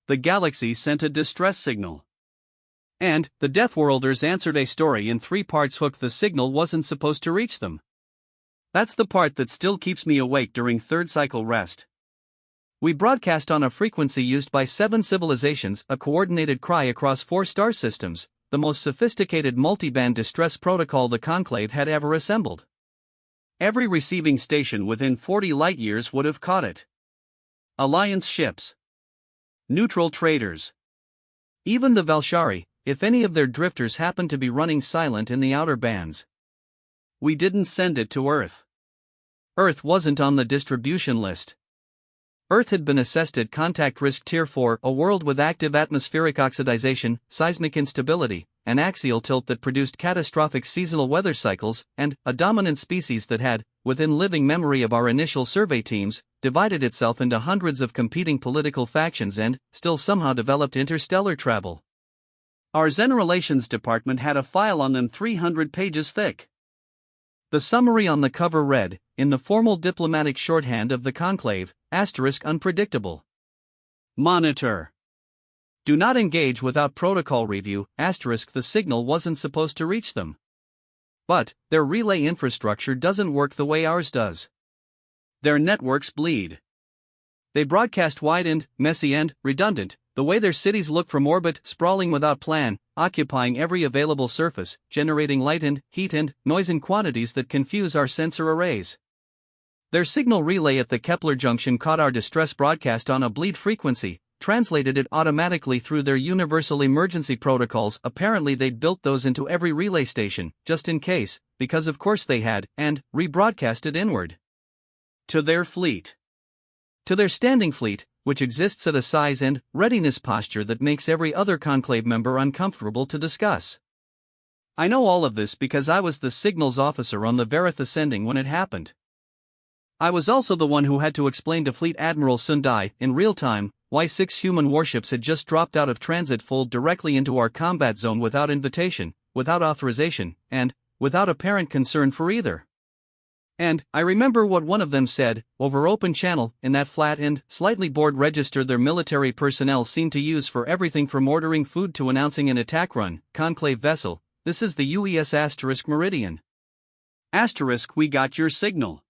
The galaxy sent a distress signal. And the Deathworlders answered a story in 3 parts. Hooked, the signal wasn't supposed to reach them. That's the part that still keeps me awake during third cycle rest. We broadcast on a frequency used by 7 civilizations, a coordinated cry across 4 star systems, the most sophisticated multiband distress protocol the Conclave had ever assembled. Every receiving station within 40 light-years would have caught it. Alliance ships. Neutral traders. Even the Valshari, if any of their drifters happened to be running silent in the outer bands. We didn't send it to Earth. Earth wasn't on the distribution list. Earth had been assessed at Contact Risk Tier 4, a world with active atmospheric oxidization, seismic instability, an axial tilt that produced catastrophic seasonal weather cycles, and a dominant species that had, within living memory of our initial survey teams, divided itself into hundreds of competing political factions and, still somehow developed interstellar travel. Our Zen Relations department had a file on them 300 pages thick. The summary on the cover read, in the formal diplomatic shorthand of the Conclave, *unpredictable. Monitor. Do not engage without protocol review, *, the signal wasn't supposed to reach them. But, their relay infrastructure doesn't work the way ours does. Their networks bleed. They broadcast wide and, messy and, redundant, the way their cities look from orbit, sprawling without plan, occupying every available surface, generating light and, heat and, noise in quantities that confuse our sensor arrays. Their signal relay at the Kepler junction caught our distress broadcast on a bleed frequency, translated it automatically through their universal emergency protocols. Apparently they'd built those into every relay station, just in case, because of course they had, and rebroadcast it inward. To their fleet. To their standing fleet, which exists at a size and readiness posture that makes every other Conclave member uncomfortable to discuss. I know all of this because I was the signals officer on the Verith Ascending when it happened. I was also the one who had to explain to Fleet Admiral Sundai, in real time, why 6 human warships had just dropped out of transit fold directly into our combat zone without invitation, without authorization, and without apparent concern for either. And I remember what one of them said, over open channel, in that flat and slightly bored register their military personnel seemed to use for everything from ordering food to announcing an attack run. Conclave vessel, this is the UES Meridian. We got your signal.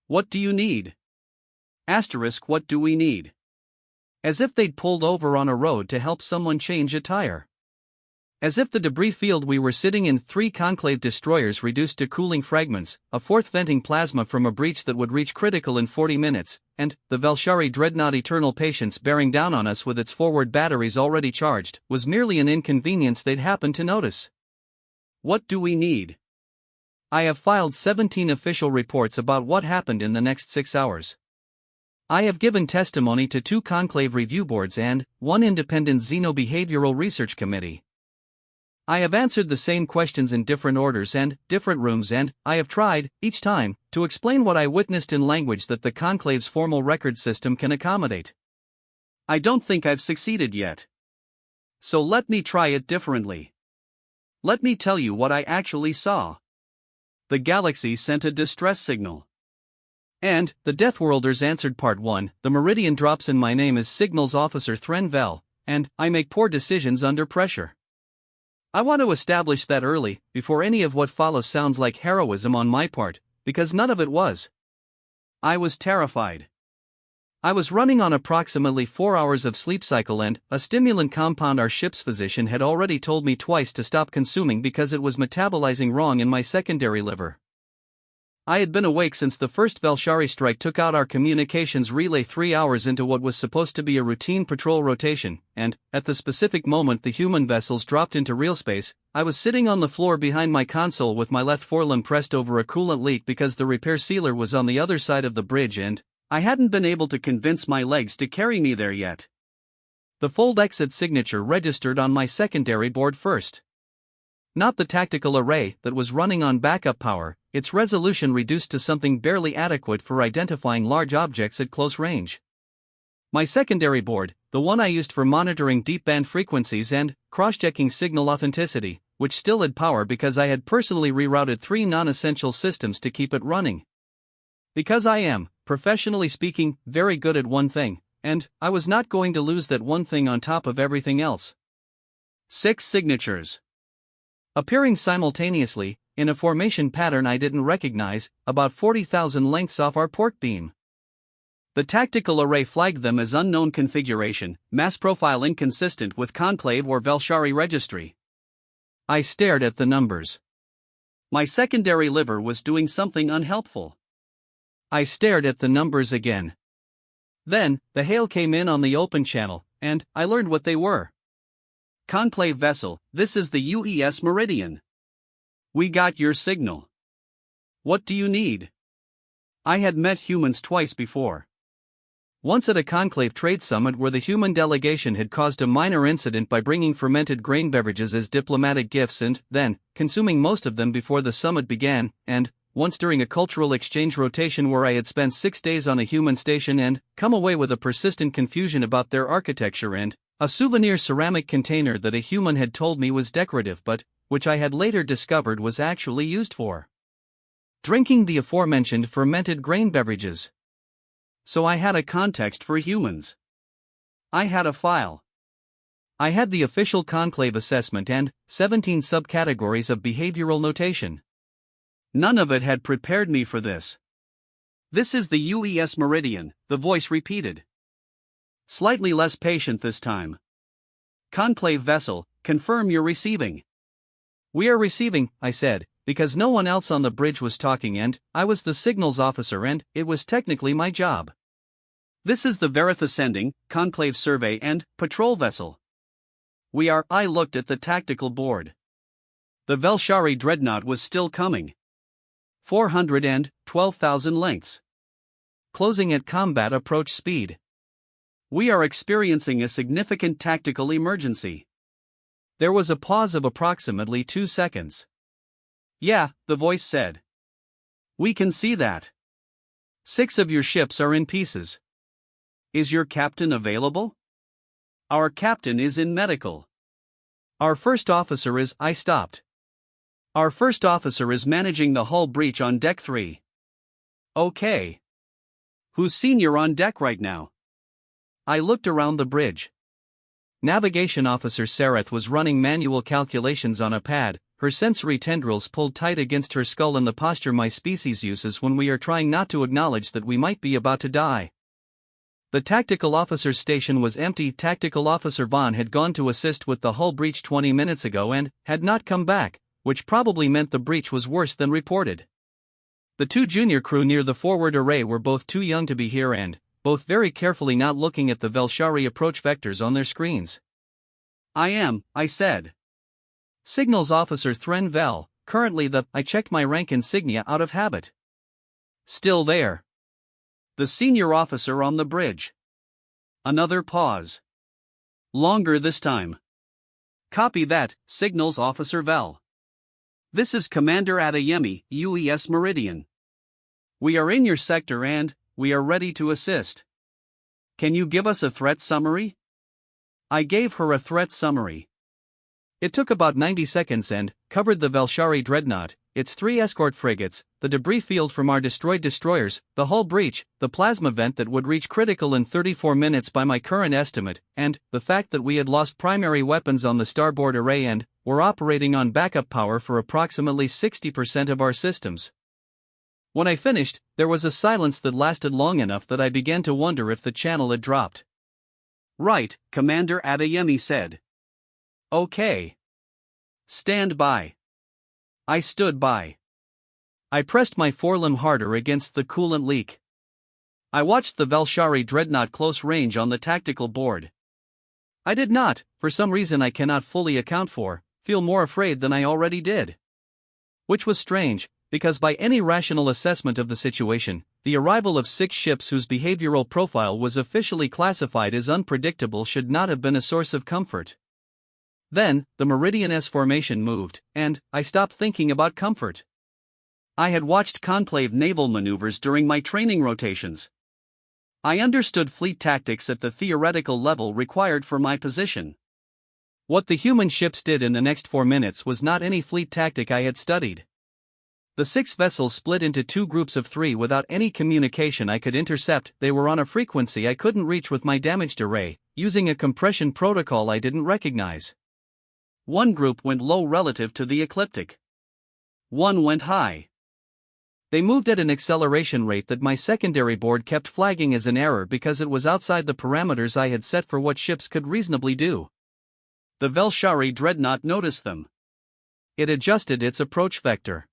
What do you need? What do we need? As if they'd pulled over on a road to help someone change a tire. As if the debris field we were sitting in, 3 Conclave destroyers reduced to cooling fragments, a 4th venting plasma from a breach that would reach critical in 40 minutes, and the Valshari dreadnought Eternal Patience bearing down on us with its forward batteries already charged, was merely an inconvenience they'd happened to notice. What do we need? I have filed 17 official reports about what happened in the next 6 hours. I have given testimony to 2 Conclave review boards and 1 independent xenobehavioral research committee. I have answered the same questions in different orders and different rooms, and I have tried, each time, to explain what I witnessed in language that the Conclave's formal record system can accommodate. I don't think I've succeeded yet. So let me try it differently. Let me tell you what I actually saw. The galaxy sent a distress signal. And the Deathworlders answered Part 1, the Meridian drops in. My name is Signals Officer Thren Vel, and I make poor decisions under pressure. I want to establish that early, before any of what follows sounds like heroism on my part, because none of it was. I was terrified. I was running on approximately 4 hours of sleep cycle and a stimulant compound our ship's physician had already told me twice to stop consuming because it was metabolizing wrong in my secondary liver. I had been awake since the first Valshari strike took out our communications relay 3 hours into what was supposed to be a routine patrol rotation, and, at the specific moment the human vessels dropped into real space, I was sitting on the floor behind my console with my left forelimb pressed over a coolant leak because the repair sealer was on the other side of the bridge and I hadn't been able to convince my legs to carry me there yet. The fold exit signature registered on my secondary board first. Not the tactical array that was running on backup power, its resolution reduced to something barely adequate for identifying large objects at close range. My secondary board, the one I used for monitoring deep band frequencies and cross-checking signal authenticity, which still had power because I had personally rerouted 3 non-essential systems to keep it running. Because I am, professionally speaking, very good at one thing, and I was not going to lose that one thing on top of everything else. 6 signatures. Appearing simultaneously, in a formation pattern I didn't recognize, about 40,000 lengths off our port beam. The tactical array flagged them as unknown configuration, mass profile inconsistent with Conclave or Velshari registry. I stared at the numbers. My secondary liver was doing something unhelpful. I stared at the numbers again. Then, the hail came in on the open channel, and I learned what they were. Conclave vessel, this is the UES Meridian. We got your signal. What do you need? I had met humans twice before. Once at a Conclave trade summit where the human delegation had caused a minor incident by bringing fermented grain beverages as diplomatic gifts and, then, consuming most of them before the summit began, and, once during a cultural exchange rotation where I had spent 6 days on a human station and come away with a persistent confusion about their architecture and a souvenir ceramic container that a human had told me was decorative but, which I had later discovered was actually used for drinking the aforementioned fermented grain beverages. So I had a context for humans. I had a file. I had the official Conclave assessment and 17 subcategories of behavioral notation. None of it had prepared me for this. This is the UES Meridian, the voice repeated. Slightly less patient this time. Conclave vessel, confirm you're receiving. We are receiving, I said, because no one else on the bridge was talking and I was the signals officer and it was technically my job. This is the Verith Ascending, Conclave Survey and Patrol Vessel. We are. I looked at the tactical board. The Velshari Dreadnought was still coming. 412,000 lengths. Closing at combat approach speed. We are experiencing a significant tactical emergency. There was a pause of approximately 2 seconds. Yeah, the voice said. We can see that. 6 of your ships are in pieces. Is your captain available? Our captain is in medical. Our first officer is. I stopped. Our first officer is managing the hull breach on deck 3. Okay. Who's senior on deck right now? I looked around the bridge. Navigation Officer Sareth was running manual calculations on a pad, her sensory tendrils pulled tight against her skull in the posture my species uses when we are trying not to acknowledge that we might be about to die. The Tactical Officer's station was empty. Tactical Officer Vaughn had gone to assist with the hull breach 20 minutes ago and had not come back, which probably meant the breach was worse than reported. The 2 junior crew near the forward array were both too young to be here and, both very carefully not looking at the Velshari approach vectors on their screens. I am, I said. Signals Officer Thren Vel, currently the. I checked my rank insignia out of habit. Still there. The senior officer on the bridge. Another pause. Longer this time. Copy that, Signals Officer Vel. This is Commander Adeyemi, UES Meridian. We are in your sector and we are ready to assist. Can you give us a threat summary? I gave her a threat summary. It took about 90 seconds and covered the Velshari Dreadnought, its 3 escort frigates, the debris field from our destroyed destroyers, the hull breach, the plasma vent that would reach critical in 34 minutes by my current estimate, and the fact that we had lost primary weapons on the starboard array and were operating on backup power for approximately 60% of our systems. When I finished, there was a silence that lasted long enough that I began to wonder if the channel had dropped. Right, Commander Adeyemi said. Okay. Stand by. I stood by. I pressed my forelimb harder against the coolant leak. I watched the Velshari Dreadnought close range on the tactical board. I did not, for some reason I cannot fully account for, feel more afraid than I already did. Which was strange, because by any rational assessment of the situation, the arrival of 6 ships whose behavioral profile was officially classified as unpredictable should not have been a source of comfort. Then, the Meridian S formation moved, and I stopped thinking about comfort. I had watched Conclave naval maneuvers during my training rotations. I understood fleet tactics at the theoretical level required for my position. What the human ships did in the next 4 minutes was not any fleet tactic I had studied. The 6 vessels split into 2 groups of 3 without any communication I could intercept. They were on a frequency I couldn't reach with my damaged array, using a compression protocol I didn't recognize. One group went low relative to the ecliptic. One went high. They moved at an acceleration rate that my secondary board kept flagging as an error because it was outside the parameters I had set for what ships could reasonably do. The Velshari dreadnought noticed them. It adjusted its approach vector.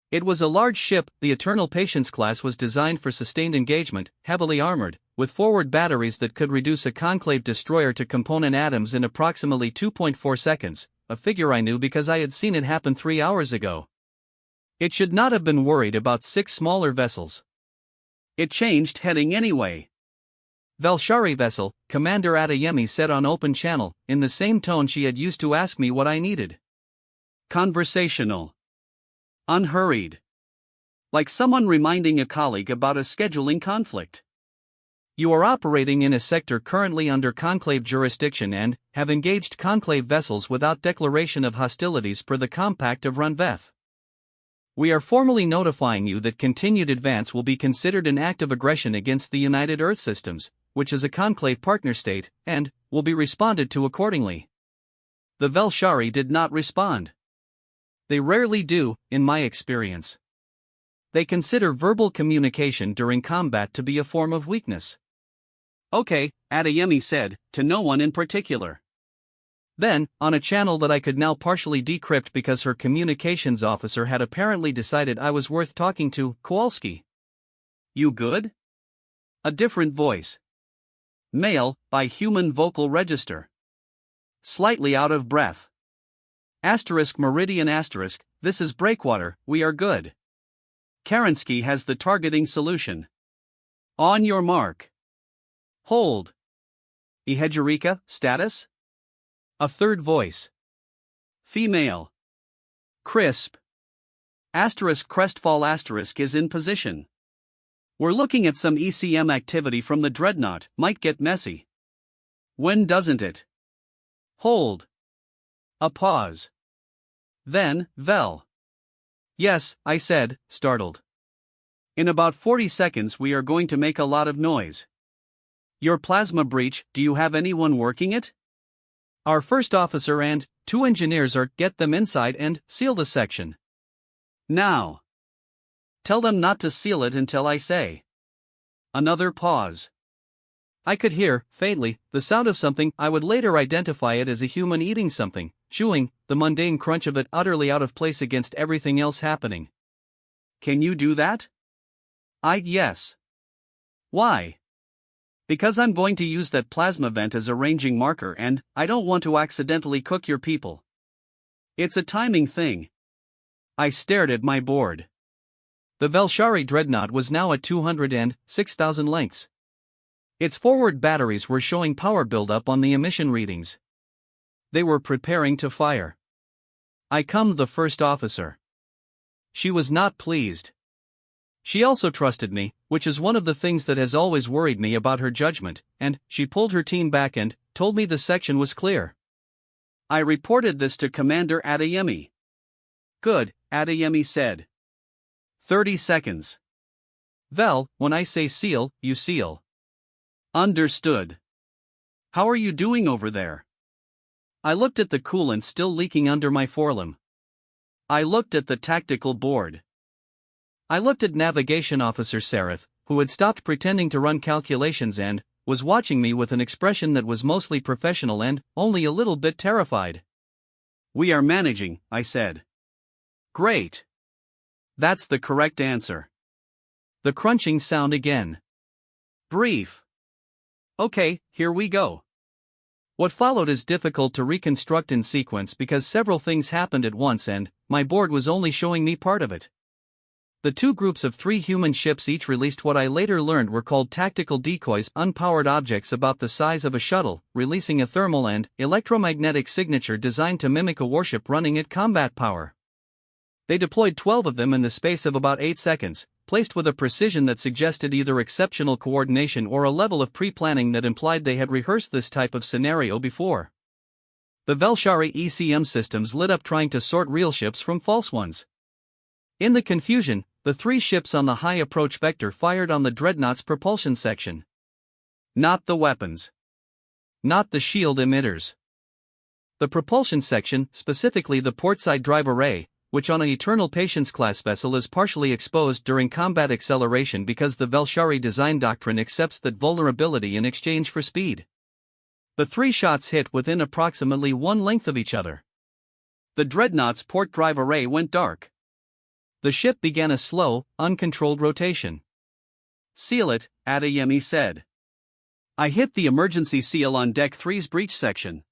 It was a large ship. The Eternal Patience class was designed for sustained engagement, heavily armored, with forward batteries that could reduce a conclave destroyer to component atoms in approximately 2.4 seconds, a figure I knew because I had seen it happen 3 hours ago. It should not have been worried about 6 smaller vessels. It changed heading anyway. Velshari vessel, Commander Adeyemi said on open channel, in the same tone she had used to ask me what I needed. Conversational. Unhurried. Like someone reminding a colleague about a scheduling conflict. You are operating in a sector currently under conclave jurisdiction and have engaged conclave vessels without declaration of hostilities per the Compact of Runveth. We are formally notifying you that continued advance will be considered an act of aggression against the United Earth Systems, which is a conclave partner state, and will be responded to accordingly. The Velshari did not respond. They rarely do, in my experience. They consider verbal communication during combat to be a form of weakness. Okay, Adeyemi said, to no one in particular. Then, on a channel that I could now partially decrypt because her communications officer had apparently decided I was worth talking to, Kowalski. You good? A different voice. Male, by human vocal register. Slightly out of breath. Meridian *, this is Breakwater, we are good. Kerensky has the targeting solution. On your mark. Hold. Ihejurika, status? A third voice. Female. Crisp. Crestfall * is in position. We're looking at some ECM activity from the dreadnought, might get messy. When doesn't it? Hold. A pause. Then, Vel. Yes, I said, startled. In about 40 seconds we are going to make a lot of noise. Your plasma breach, do you have anyone working it? Our first officer and 2 engineers are, get them inside and seal the section. Now. Tell them not to seal it until I say. Another pause. I could hear, faintly, the sound of something. I would later identify it as a human eating something, chewing, the mundane crunch of it utterly out of place against everything else happening. Can you do that? Yes. Why? Because I'm going to use that plasma vent as a ranging marker and I don't want to accidentally cook your people. It's a timing thing. I stared at my board. The Velshari dreadnought was now at 206,000 lengths. Its forward batteries were showing power buildup on the emission readings. They were preparing to fire. I cummed the first officer. She was not pleased. She also trusted me, which is one of the things that has always worried me about her judgment, and she pulled her team back and told me the section was clear. I reported this to Commander Adeyemi. Good, Adeyemi said. 30 seconds. Vel, when I say seal, you seal. Understood. How are you doing over there? I looked at the coolant still leaking under my forelimb. I looked at the tactical board. I looked at Navigation Officer Sereth, who had stopped pretending to run calculations and was watching me with an expression that was mostly professional and only a little bit terrified. We are managing, I said. Great. That's the correct answer. The crunching sound again. Brief. Okay, here we go. What followed is difficult to reconstruct in sequence because several things happened at once and my board was only showing me part of it. The 2 groups of 3 human ships each released what I later learned were called tactical decoys, unpowered objects about the size of a shuttle, releasing a thermal and electromagnetic signature designed to mimic a warship running at combat power. They deployed 12 of them in the space of about 8 seconds, placed with a precision that suggested either exceptional coordination or a level of pre-planning that implied they had rehearsed this type of scenario before. The Velshari ECM systems lit up trying to sort real ships from false ones. In the confusion, the three ships on the high approach vector fired on the dreadnought's propulsion section. Not the weapons. Not the shield emitters. The propulsion section, specifically the portside drive array, which on an Eternal Patience class vessel is partially exposed during combat acceleration because the Velshari design doctrine accepts that vulnerability in exchange for speed. The three shots hit within approximately one length of each other. The dreadnought's port drive array went dark. The ship began a slow, uncontrolled rotation. "Seal it," Adeyemi said. I hit the emergency seal on Deck 3's breach section.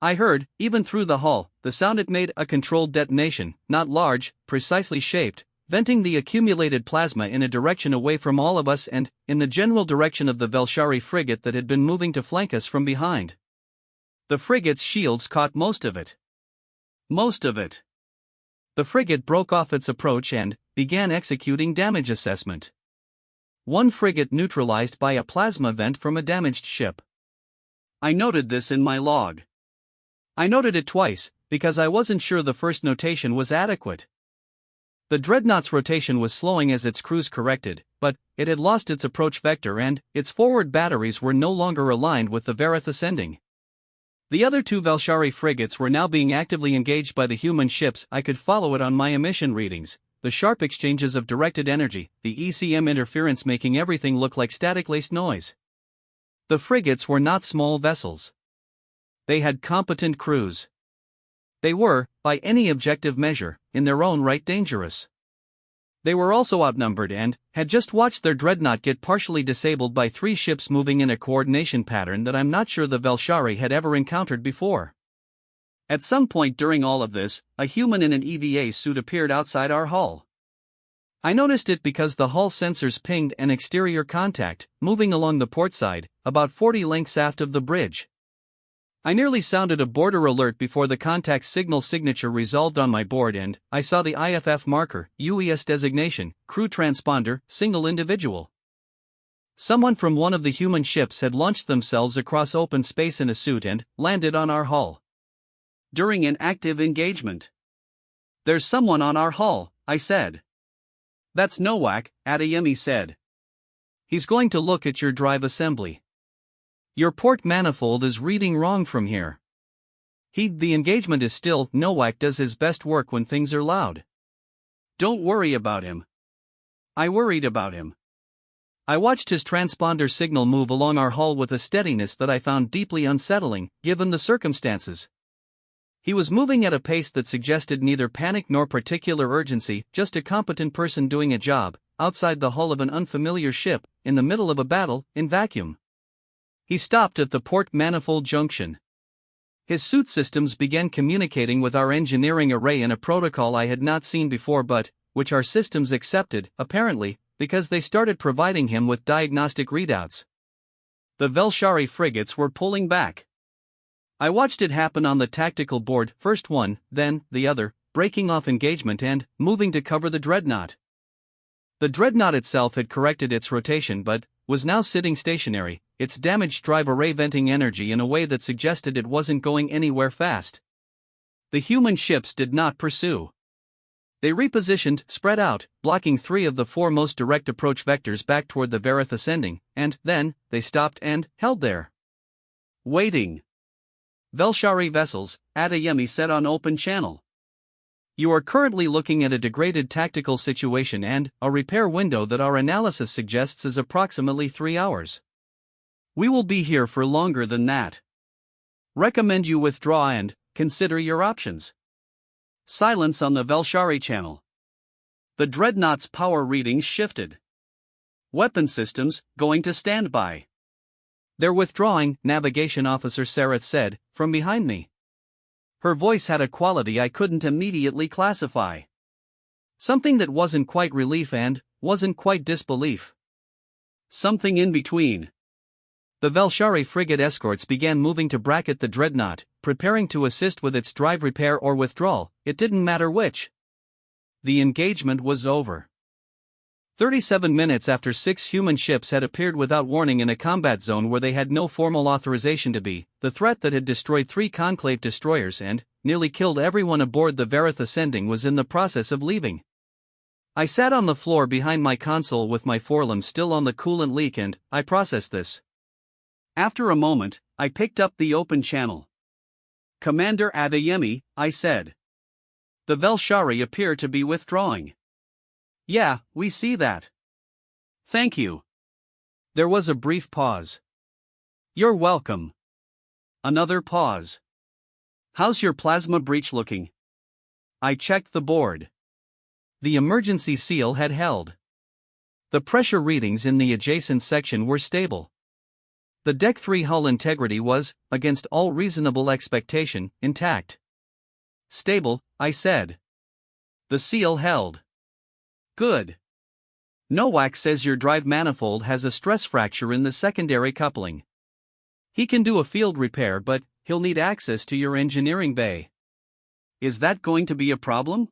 I heard, even through the hull, the sound it made, a controlled detonation, not large, precisely shaped, venting the accumulated plasma in a direction away from all of us and, in the general direction of the Velshari frigate that had been moving to flank us from behind. The frigate's shields caught most of it. Most of it. The frigate broke off its approach and began executing damage assessment. One frigate neutralized by a plasma vent from a damaged ship. I noted this in my log. I noted it twice, because I wasn't sure the first notation was adequate. The dreadnought's rotation was slowing as its cruise corrected, but it had lost its approach vector and its forward batteries were no longer aligned with the Vareth ascending. The other two Velshari frigates were now being actively engaged by the human ships. I could follow it on my emission readings, the sharp exchanges of directed energy, the ECM interference making everything look like static-laced noise. The frigates were not small vessels. They had competent crews. They were, by any objective measure, in their own right dangerous. They were also outnumbered and had just watched their dreadnought get partially disabled by three ships moving in a coordination pattern that I'm not sure the Velshari had ever encountered before. At some point during all of this, a human in an EVA suit appeared outside our hull. I noticed it because the hull sensors pinged an exterior contact, moving along the port side, about 40 lengths aft of the bridge. I nearly sounded a border alert before the contact signal signature resolved on my board and I saw the IFF marker, UES designation, crew transponder, single individual. Someone from one of the human ships had launched themselves across open space in a suit and landed on our hull. During an active engagement. "There's someone on our hull," I said. "That's Nowak," Adeyemi said. "He's going to look at your drive assembly. Your port manifold is reading wrong from here. The engagement is still. Nowak does his best work when things are loud. Don't worry about him." I worried about him. I watched his transponder signal move along our hull with a steadiness that I found deeply unsettling, given the circumstances. He was moving at a pace that suggested neither panic nor particular urgency, just a competent person doing a job, outside the hull of an unfamiliar ship, in the middle of a battle, in vacuum. He stopped at the port manifold junction. His suit systems began communicating with our engineering array in a protocol I had not seen before but, which our systems accepted, apparently, because they started providing him with diagnostic readouts. The Velshari frigates were pulling back. I watched it happen on the tactical board, first one, then the other, breaking off engagement and moving to cover the dreadnought. The dreadnought itself had corrected its rotation but was now sitting stationary, its damaged drive array venting energy in a way that suggested it wasn't going anywhere fast. The human ships did not pursue. They repositioned, spread out, blocking three of the four most direct approach vectors back toward the Vareth ascending, and then they stopped and held there. Waiting. "Velshari vessels," Adeyemi said on open channel. "You are currently looking at a degraded tactical situation and a repair window that our analysis suggests is approximately 3 hours. We will be here for longer than that. Recommend you withdraw and consider your options." Silence on the Velshari channel. The dreadnought's power readings shifted. "Weapon systems, going to standby." "They're withdrawing," Navigation Officer Sareth said, from behind me. Her voice had a quality I couldn't immediately classify. Something that wasn't quite relief and wasn't quite disbelief. Something in between. The Velshari frigate escorts began moving to bracket the dreadnought, preparing to assist with its drive repair or withdrawal, it didn't matter which. The engagement was over. 37 minutes after 6 human ships had appeared without warning in a combat zone where they had no formal authorization to be, the threat that had destroyed 3 Conclave destroyers and nearly killed everyone aboard the Vareth ascending was in the process of leaving. I sat on the floor behind my console with my forelimbs still on the coolant leak and I processed this. After a moment, I picked up the open channel. "Commander Adeyemi," I said. "The Velshari appear to be withdrawing." "Yeah, we see that." "Thank you." There was a brief pause. "You're welcome." Another pause. "How's your plasma breach looking?" I checked the board. The emergency seal had held. The pressure readings in the adjacent section were stable. The Deck 3 hull integrity was, against all reasonable expectation, intact. "Stable," I said. The seal held. "Good. Nowak says your drive manifold has a stress fracture in the secondary coupling. He can do a field repair, but he'll need access to your engineering bay." "Is that going to be a problem?"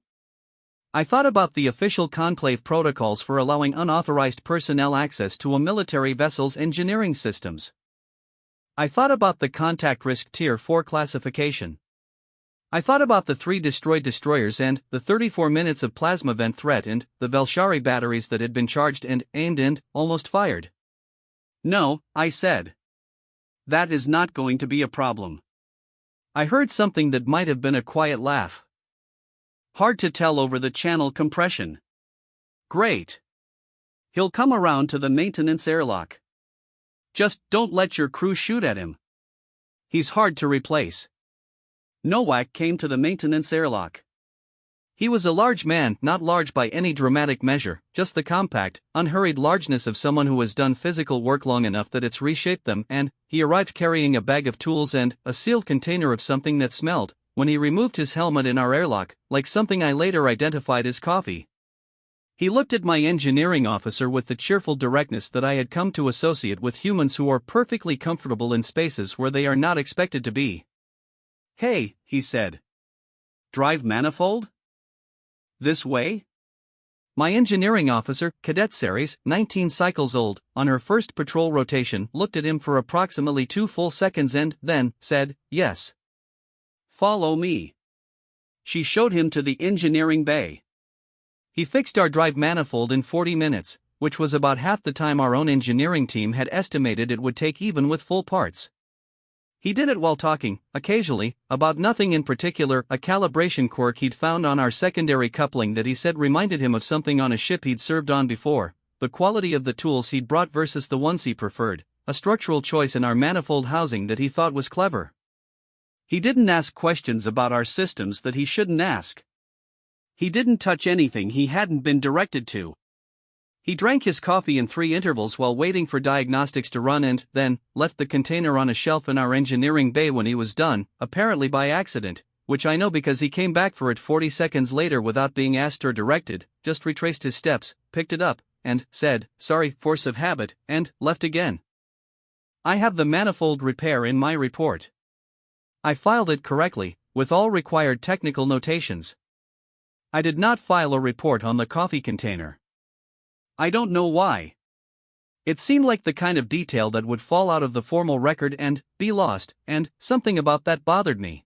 I thought about the official conclave protocols for allowing unauthorized personnel access to a military vessel's engineering systems. I thought about the contact risk Tier 4 classification. I thought about the 3 destroyed destroyers and the 34 minutes of plasma vent threat and the Velshari batteries that had been charged and aimed and almost fired. "No," I said. "That is not going to be a problem." I heard something that might have been a quiet laugh. "Hard to tell over the channel compression." "Great. He'll come around to the maintenance airlock. Just don't let your crew shoot at him. He's hard to replace." Nowak came to the maintenance airlock. He was a large man, not large by any dramatic measure, just the compact, unhurried largeness of someone who has done physical work long enough that it's reshaped them, and he arrived carrying a bag of tools and a sealed container of something that smelled, when he removed his helmet in our airlock, like something I later identified as coffee. He looked at my engineering officer with the cheerful directness that I had come to associate with humans who are perfectly comfortable in spaces where they are not expected to be. "Hey," he said. "Drive manifold? This way?" My engineering officer, Cadet Ceres, 19 cycles old, on her first patrol rotation, looked at him for approximately 2 full seconds and then said, "Yes. Follow me." She showed him to the engineering bay. He fixed our drive manifold in 40 minutes, which was about half the time our own engineering team had estimated it would take even with full parts. He did it while talking, occasionally, about nothing in particular, a calibration quirk he'd found on our secondary coupling that he said reminded him of something on a ship he'd served on before, the quality of the tools he'd brought versus the ones he preferred, a structural choice in our manifold housing that he thought was clever. He didn't ask questions about our systems that he shouldn't ask. He didn't touch anything he hadn't been directed to. He drank his coffee in 3 intervals while waiting for diagnostics to run and then left the container on a shelf in our engineering bay when he was done, apparently by accident, which I know because he came back for it 40 seconds later without being asked or directed, just retraced his steps, picked it up, and said, "Sorry, force of habit," and left again. I have the manifold repair in my report. I filed it correctly, with all required technical notations. I did not file a report on the coffee container. I don't know why. It seemed like the kind of detail that would fall out of the formal record and be lost, and something about that bothered me.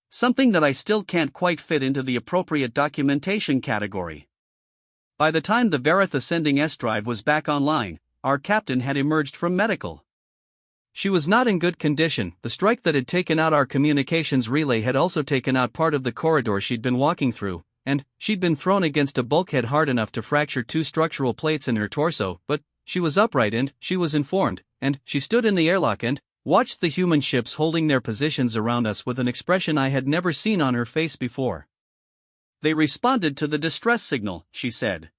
Something that I still can't quite fit into the appropriate documentation category. By the time the Verith Ascending S drive was back online, our captain had emerged from medical. She was not in good condition. The strike that had taken out our communications relay had also taken out part of the corridor she'd been walking through, and she'd been thrown against a bulkhead hard enough to fracture 2 structural plates in her torso, but she was upright and she was informed, and she stood in the airlock and watched the human ships holding their positions around us with an expression I had never seen on her face before. "They responded to the distress signal," she said.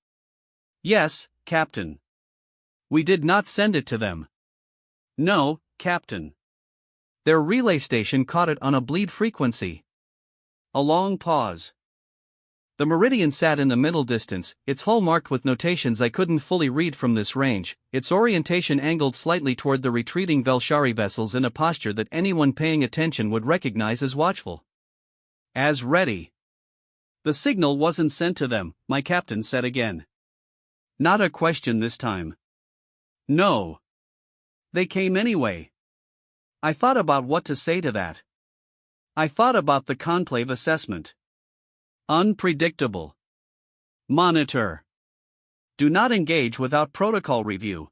"Yes, Captain. We did not send it to them." "No, Captain. Their relay station caught it on a bleed frequency." A long pause. The Meridian sat in the middle distance, its hull marked with notations I couldn't fully read from this range, its orientation angled slightly toward the retreating Velshari vessels in a posture that anyone paying attention would recognize as watchful. "As ready." "The signal wasn't sent to them," my captain said again. Not a question this time. "No. They came anyway." I thought about what to say to that. I thought about the conclave assessment. Unpredictable. Monitor. Do not engage without protocol review.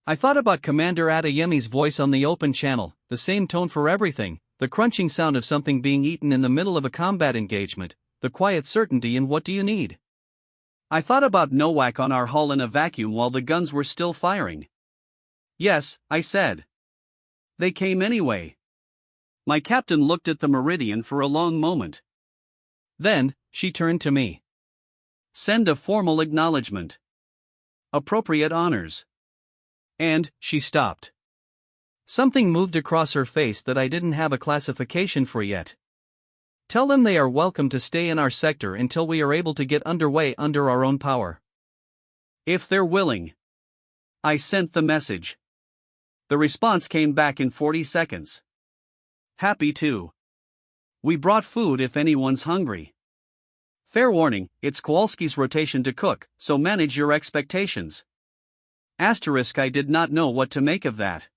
I thought about Commander Adeyemi's voice on the open channel, the same tone for everything, the crunching sound of something being eaten in the middle of a combat engagement, the quiet certainty in what do you need. I thought about Nowak on our hull in a vacuum while the guns were still firing. Yes, I said. They came anyway. My captain looked at the meridian for a long moment. Then, she turned to me. Send a formal acknowledgement. Appropriate honors. And, she stopped. Something moved across her face that I didn't have a classification for yet. Tell them they are welcome to stay in our sector until we are able to get underway under our own power. If they're willing. I sent the message. The response came back in 40 seconds. Happy to. We brought food if anyone's hungry. Fair warning, it's Kowalski's rotation to cook, so manage your expectations. Asterisk, I did not know what to make of that.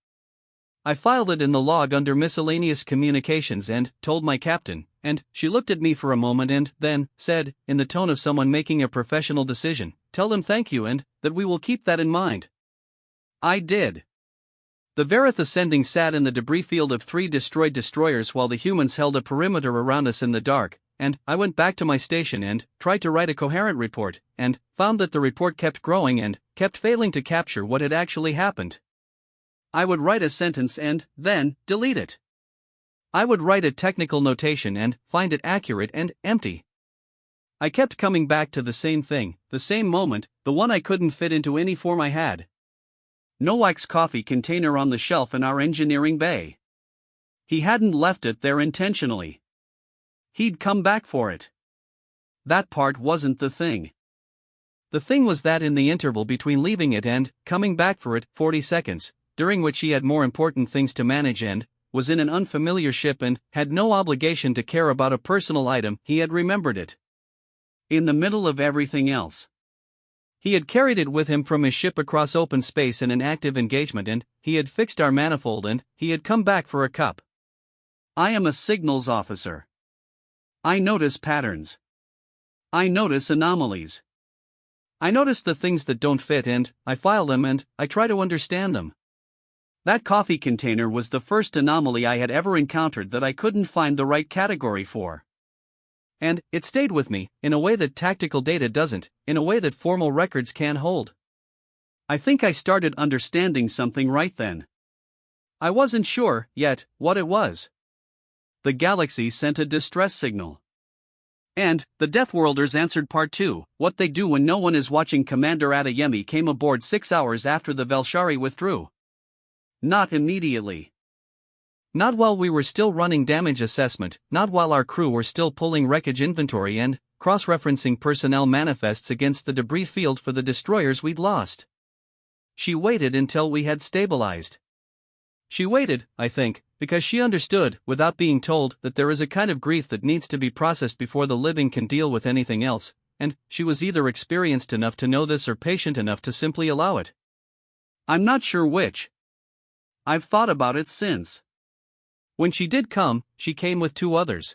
I filed it in the log under miscellaneous communications and told my captain, and she looked at me for a moment and then said, in the tone of someone making a professional decision, tell them thank you and that we will keep that in mind. I did. The Verith Ascending sat in the debris field of 3 destroyed destroyers while the humans held a perimeter around us in the dark, and I went back to my station and tried to write a coherent report, and found that the report kept growing and kept failing to capture what had actually happened. I would write a sentence and then delete it. I would write a technical notation and find it accurate and empty. I kept coming back to the same thing, the same moment, the one I couldn't fit into any form I had. Nowak's coffee container on the shelf in our engineering bay. He hadn't left it there intentionally. He'd come back for it. That part wasn't the thing. The thing was that in the interval between leaving it and coming back for it, 40 seconds, during which he had more important things to manage and was in an unfamiliar ship and had no obligation to care about a personal item, he had remembered it. In the middle of everything else. He had carried it with him from his ship across open space in an active engagement and he had fixed our manifold and he had come back for a cup. I am a signals officer. I notice patterns. I notice anomalies. I notice the things that don't fit and I file them and I try to understand them. That coffee container was the first anomaly I had ever encountered that I couldn't find the right category for. And it stayed with me, in a way that tactical data doesn't, in a way that formal records can hold. I think I started understanding something right then. I wasn't sure, yet, what it was. The galaxy sent a distress signal. And, the Deathworlders answered part 2, what they do when no one is watching. Commander Adeyemi came aboard 6 hours after the Velshari withdrew. Not immediately. Not while we were still running damage assessment, not while our crew were still pulling wreckage inventory and cross-referencing personnel manifests against the debris field for the destroyers we'd lost. She waited until we had stabilized. She waited, I think, because she understood, without being told, that there is a kind of grief that needs to be processed before the living can deal with anything else, and she was either experienced enough to know this or patient enough to simply allow it. I'm not sure which. I've thought about it since. When she did come, she came with 2 others.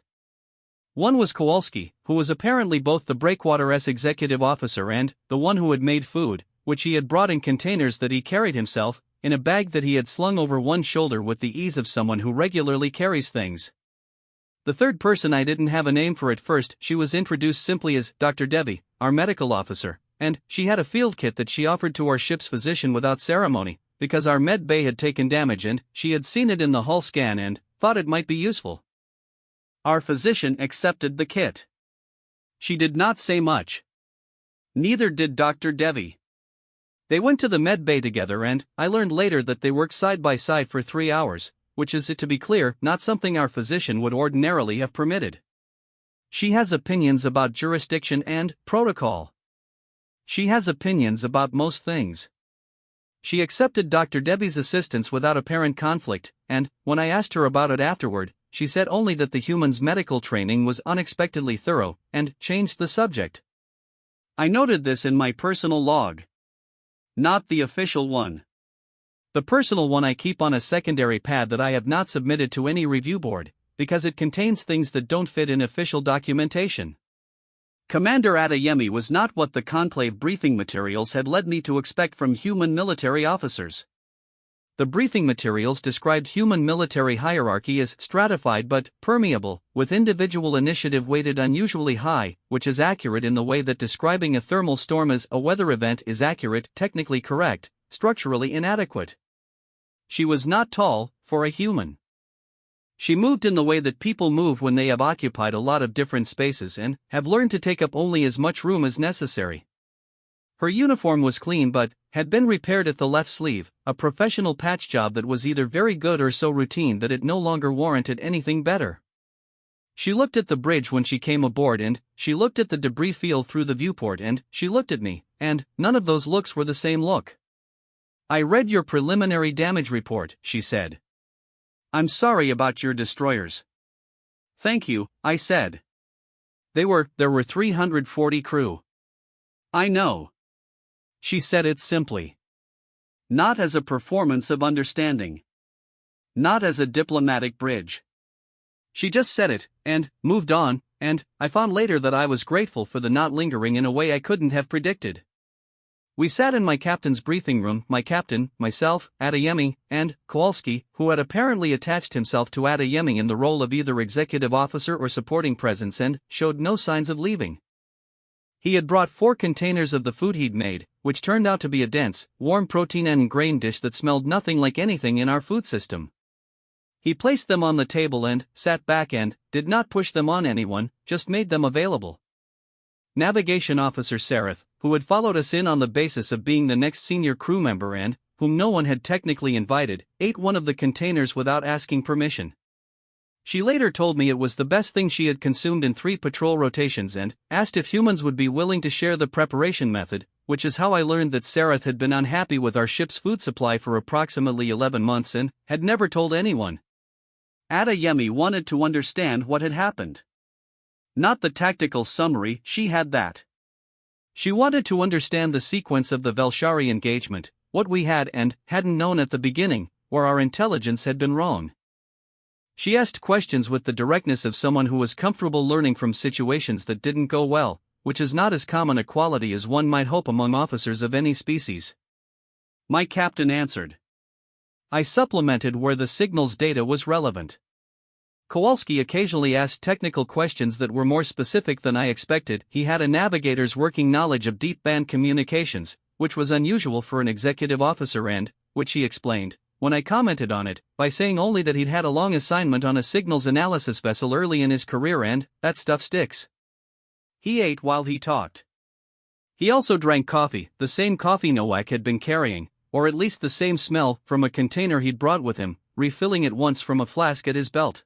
One was Kowalski, who was apparently both the Breakwater's executive officer and the one who had made food, which he had brought in containers that he carried himself, in a bag that he had slung over one shoulder with the ease of someone who regularly carries things. The third person I didn't have a name for at first. She was introduced simply as Dr. Devi, our medical officer, and she had a field kit that she offered to our ship's physician without ceremony, because our med bay had taken damage and she had seen it in the hull scan and thought it might be useful. Our physician accepted the kit. She did not say much. Neither did Dr. Devi. They went to the med bay together and I learned later that they worked side by side for 3 hours, which is, to be clear, not something our physician would ordinarily have permitted. She has opinions about jurisdiction and protocol. She has opinions about most things. She accepted Dr. Debbie's assistance without apparent conflict, and, when I asked her about it afterward, she said only that the human's medical training was unexpectedly thorough, and changed the subject. I noted this in my personal log. Not the official one. The personal one I keep on a secondary pad that I have not submitted to any review board, because it contains things that don't fit in official documentation. Commander Adeyemi was not what the conclave briefing materials had led me to expect from human military officers. The briefing materials described human military hierarchy as stratified but permeable, with individual initiative weighted unusually high, which is accurate in the way that describing a thermal storm as a weather event is accurate, technically correct, structurally inadequate. She was not tall, for a human. She moved in the way that people move when they have occupied a lot of different spaces and have learned to take up only as much room as necessary. Her uniform was clean but had been repaired at the left sleeve, a professional patch job that was either very good or so routine that it no longer warranted anything better. She looked at the bridge when she came aboard, and she looked at the debris field through the viewport, and she looked at me, and none of those looks were the same look. "I read your preliminary damage report," she said. "I'm sorry about your destroyers." "Thank you," I said. There were 340 crew." "I know." She said it simply. Not as a performance of understanding. Not as a diplomatic bridge. She just said it, and moved on, and I found later that I was grateful for the not lingering in a way I couldn't have predicted. We sat in my captain's briefing room, my captain, myself, Adeyemi, and Kowalski, who had apparently attached himself to Adeyemi in the role of either executive officer or supporting presence and showed no signs of leaving. He had brought 4 containers of the food he'd made, which turned out to be a dense, warm protein and grain dish that smelled nothing like anything in our food system. He placed them on the table and sat back and did not push them on anyone, just made them available. Navigation Officer Sareth, who had followed us in on the basis of being the next senior crew member and whom no one had technically invited, ate one of the containers without asking permission. She later told me it was the best thing she had consumed in 3 patrol rotations and asked if humans would be willing to share the preparation method, which is how I learned that Sareth had been unhappy with our ship's food supply for approximately 11 months and had never told anyone. Adeyemi wanted to understand what had happened. Not the tactical summary, she had that. She wanted to understand the sequence of the Velshari engagement, what we had and hadn't known at the beginning, where our intelligence had been wrong. She asked questions with the directness of someone who was comfortable learning from situations that didn't go well, which is not as common a quality as one might hope among officers of any species. My captain answered. I supplemented where the signal's data was relevant. Kowalski occasionally asked technical questions that were more specific than I expected. He had a navigator's working knowledge of deep band communications, which was unusual for an executive officer and, which he explained, when I commented on it, by saying only that he'd had a long assignment on a signals analysis vessel early in his career and that stuff sticks. He ate while he talked. He also drank coffee, the same coffee Nowak had been carrying, or at least the same smell, from a container he'd brought with him, refilling it once from a flask at his belt.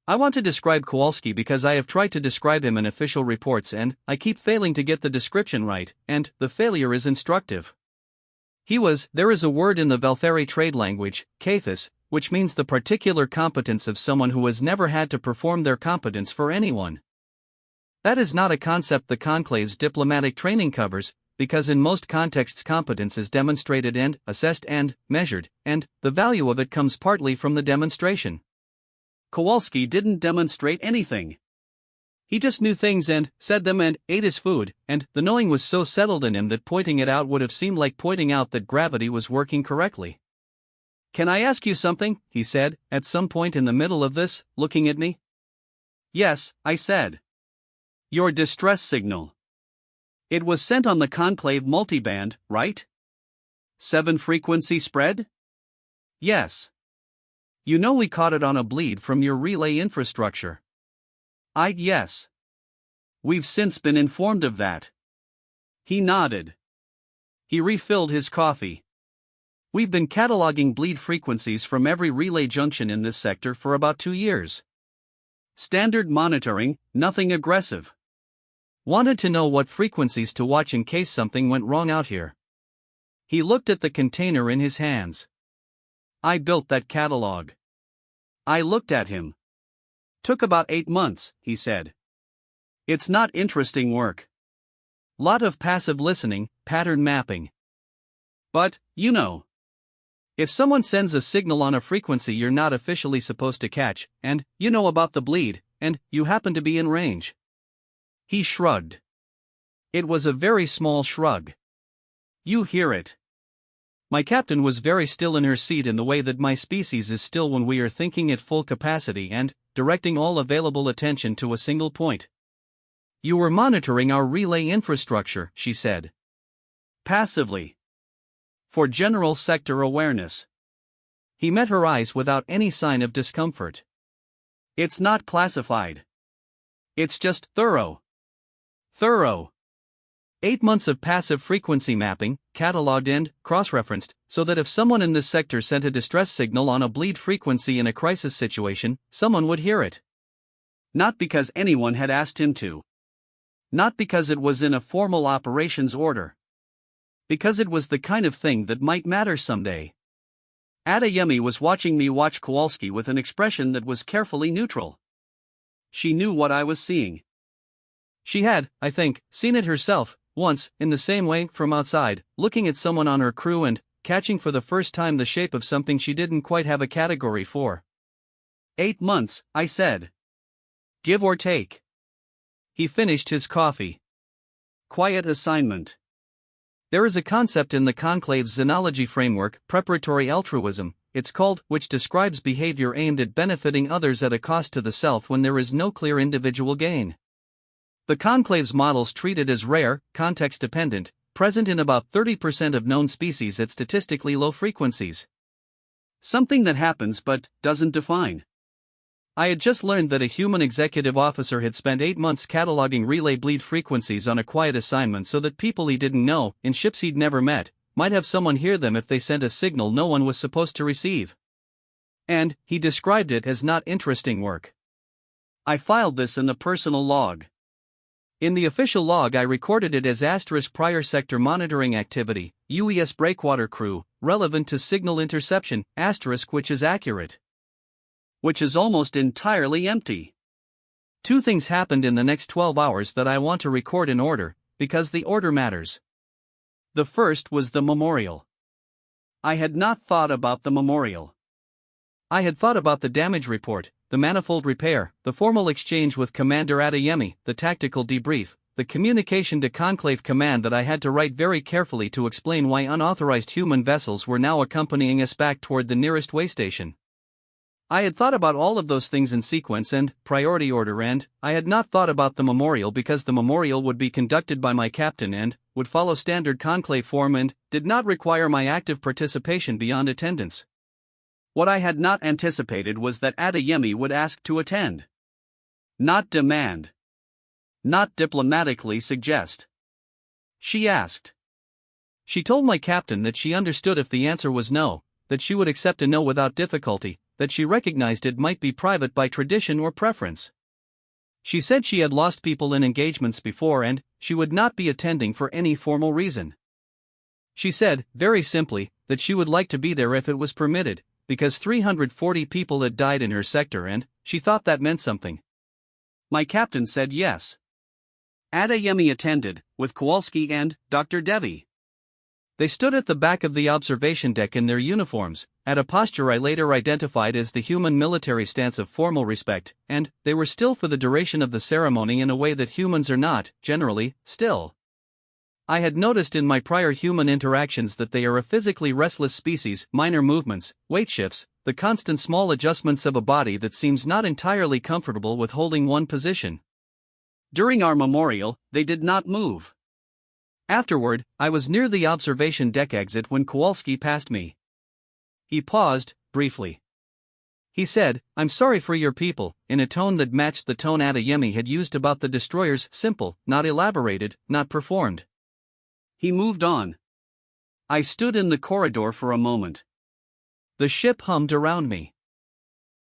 I want to describe Kowalski because I have tried to describe him in official reports and I keep failing to get the description right, and the failure is instructive. There is a word in the Velthari trade language, kathis, which means the particular competence of someone who has never had to perform their competence for anyone. That is not a concept the Conclave's diplomatic training covers, because in most contexts competence is demonstrated and assessed and measured, and the value of it comes partly from the demonstration. Kowalski didn't demonstrate anything. He just knew things and said them and ate his food, and the knowing was so settled in him that pointing it out would have seemed like pointing out that gravity was working correctly. Can I ask you something? He said, at some point in the middle of this, looking at me. Yes, I said. Your distress signal. It was sent on the Conclave multiband, right? 7 frequency spread? Yes. You know we caught it on a bleed from your relay infrastructure. Yes. We've since been informed of that. He nodded. He refilled his coffee. We've been cataloging bleed frequencies from every relay junction in this sector for about 2 years. Standard monitoring, nothing aggressive. Wanted to know what frequencies to watch in case something went wrong out here. He looked at the container in his hands. I built that catalog. I looked at him. Took about 8 months, he said. It's not interesting work. Lot of passive listening, pattern mapping. But, you know. If someone sends a signal on a frequency you're not officially supposed to catch, and you know about the bleed, and you happen to be in range. He shrugged. It was a very small shrug. You hear it. My captain was very still in her seat in the way that my species is still when we are thinking at full capacity and directing all available attention to a single point. You were monitoring our relay infrastructure, she said. Passively. For general sector awareness. He met her eyes without any sign of discomfort. It's not classified. It's just thorough. Thorough. 8 months of passive frequency mapping, cataloged and cross-referenced, so that if someone in this sector sent a distress signal on a bleed frequency in a crisis situation, someone would hear it. Not because anyone had asked him to. Not because it was in a formal operations order. Because it was the kind of thing that might matter someday. Adeyemi was watching me watch Kowalski with an expression that was carefully neutral. She knew what I was seeing. She had, I think, seen it herself, once, in the same way, from outside, looking at someone on her crew and catching for the first time the shape of something she didn't quite have a category for. 8 months, I said. Give or take. He finished his coffee. Quiet assignment. There is a concept in the Conclave's xenology framework, preparatory altruism, it's called, which describes behavior aimed at benefiting others at a cost to the self when there is no clear individual gain. The Conclave's models treat it as rare, context-dependent, present in about 30% of known species at statistically low frequencies. Something that happens but doesn't define. I had just learned that a human executive officer had spent 8 months cataloging relay bleed frequencies on a quiet assignment so that people he didn't know, in ships he'd never met, might have someone hear them if they sent a signal no one was supposed to receive. And he described it as not interesting work. I filed this in the personal log. In the official log I recorded it as * prior sector monitoring activity, UES breakwater crew, relevant to signal interception, * which is accurate. Which is almost entirely empty. 2 things happened in the next 12 hours that I want to record in order, because the order matters. The first was the memorial. I had not thought about the memorial. I had thought about the damage report, the manifold repair, the formal exchange with Commander Adeyemi, the tactical debrief, the communication to Conclave Command that I had to write very carefully to explain why unauthorized human vessels were now accompanying us back toward the nearest waystation. I had thought about all of those things in sequence and priority order, and I had not thought about the memorial because the memorial would be conducted by my captain and would follow standard conclave form and did not require my active participation beyond attendance. What I had not anticipated was that Adeyemi would ask to attend. Not demand. Not diplomatically suggest. She asked. She told my captain that she understood if the answer was no, that she would accept a no without difficulty, that she recognized it might be private by tradition or preference. She said she had lost people in engagements before and she would not be attending for any formal reason. She said, very simply, that she would like to be there if it was permitted, because 340 people had died in her sector and she thought that meant something. My captain said yes. Adeyemi attended, with Kowalski and Dr. Devi. They stood at the back of the observation deck in their uniforms, at a posture I later identified as the human military stance of formal respect, and they were still for the duration of the ceremony in a way that humans are not, generally, still. I had noticed in my prior human interactions that they are a physically restless species, minor movements, weight shifts, the constant small adjustments of a body that seems not entirely comfortable with holding one position. During our memorial, they did not move. Afterward, I was near the observation deck exit when Kowalski passed me. He paused, briefly. He said, "I'm sorry for your people," in a tone that matched the tone Adeyemi had used about the destroyers, simple, not elaborated, not performed. He moved on. I stood in the corridor for a moment. The ship hummed around me.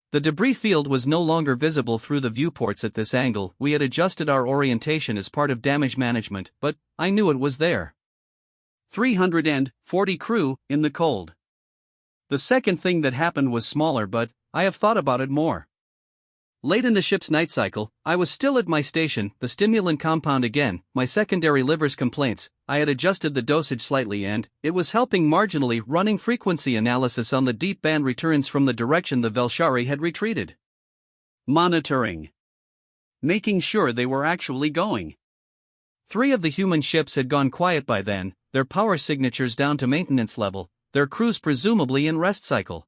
The debris field was no longer visible through the viewports at this angle. We had adjusted our orientation as part of damage management, but I knew it was there. 340 crew, in the cold. The second thing that happened was smaller, but I have thought about it more. Late in the ship's night cycle, I was still at my station, the stimulant compound again, my secondary liver's complaints. I had adjusted the dosage slightly and it was helping marginally, running frequency analysis on the deep band returns from the direction the Velshari had retreated. Monitoring. making sure they were actually going. 3 of the human ships had gone quiet by then, their power signatures down to maintenance level, their crews presumably in rest cycle.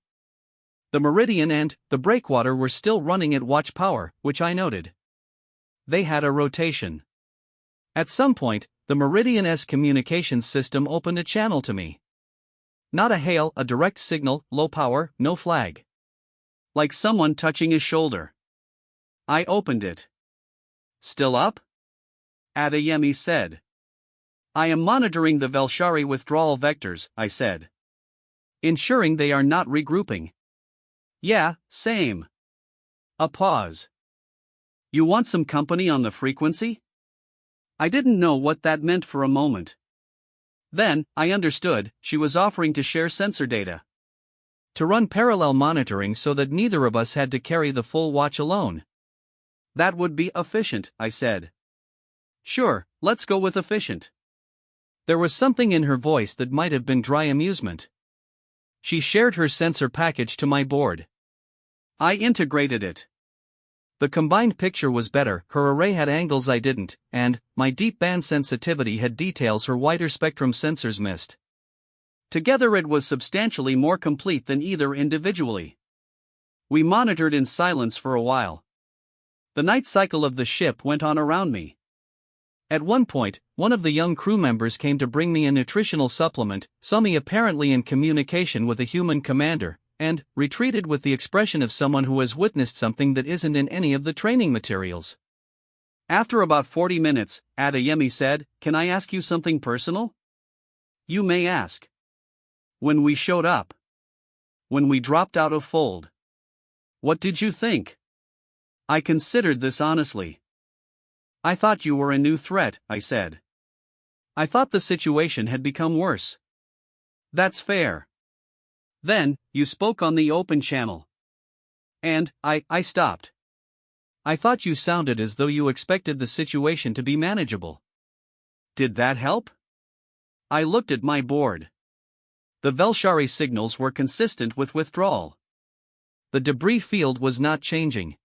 The Meridian and the Breakwater were still running at watch power, which I noted. They had a rotation. At some point, the Meridian-S communications system opened a channel to me. Not a hail, a direct signal, low power, no flag. Like someone touching his shoulder. I opened it. Still up? Adeyemi said. I am monitoring the Velshari withdrawal vectors, I said. Ensuring they are not regrouping. Yeah, same. A pause. You want some company on the frequency? I didn't know what that meant for a moment. Then, I understood, she was offering to share sensor data. To run parallel monitoring so that neither of us had to carry the full watch alone. That would be efficient, I said. Sure, let's go with efficient. There was something in her voice that might have been dry amusement. She shared her sensor package to my board. I integrated it. The combined picture was better, her array had angles I didn't, and my deep band sensitivity had details her wider spectrum sensors missed. Together it was substantially more complete than either individually. We monitored in silence for a while. The night cycle of the ship went on around me. At one point, one of the young crew members came to bring me a nutritional supplement, saw me apparently in communication with a human commander, and retreated with the expression of someone who has witnessed something that isn't in any of the training materials. After about 40 minutes, Adeyemi said, "Can I ask you something personal?" "You may ask." "When we showed up. When we dropped out of fold. What did you think?" I considered this honestly. "I thought you were a new threat," I said. "I thought the situation had become worse." "That's fair." "Then, you spoke on the open channel." And, I stopped. "I thought you sounded as though you expected the situation to be manageable." "Did that help?" I looked at my board. The Velshari signals were consistent with withdrawal. The debris field was not changing.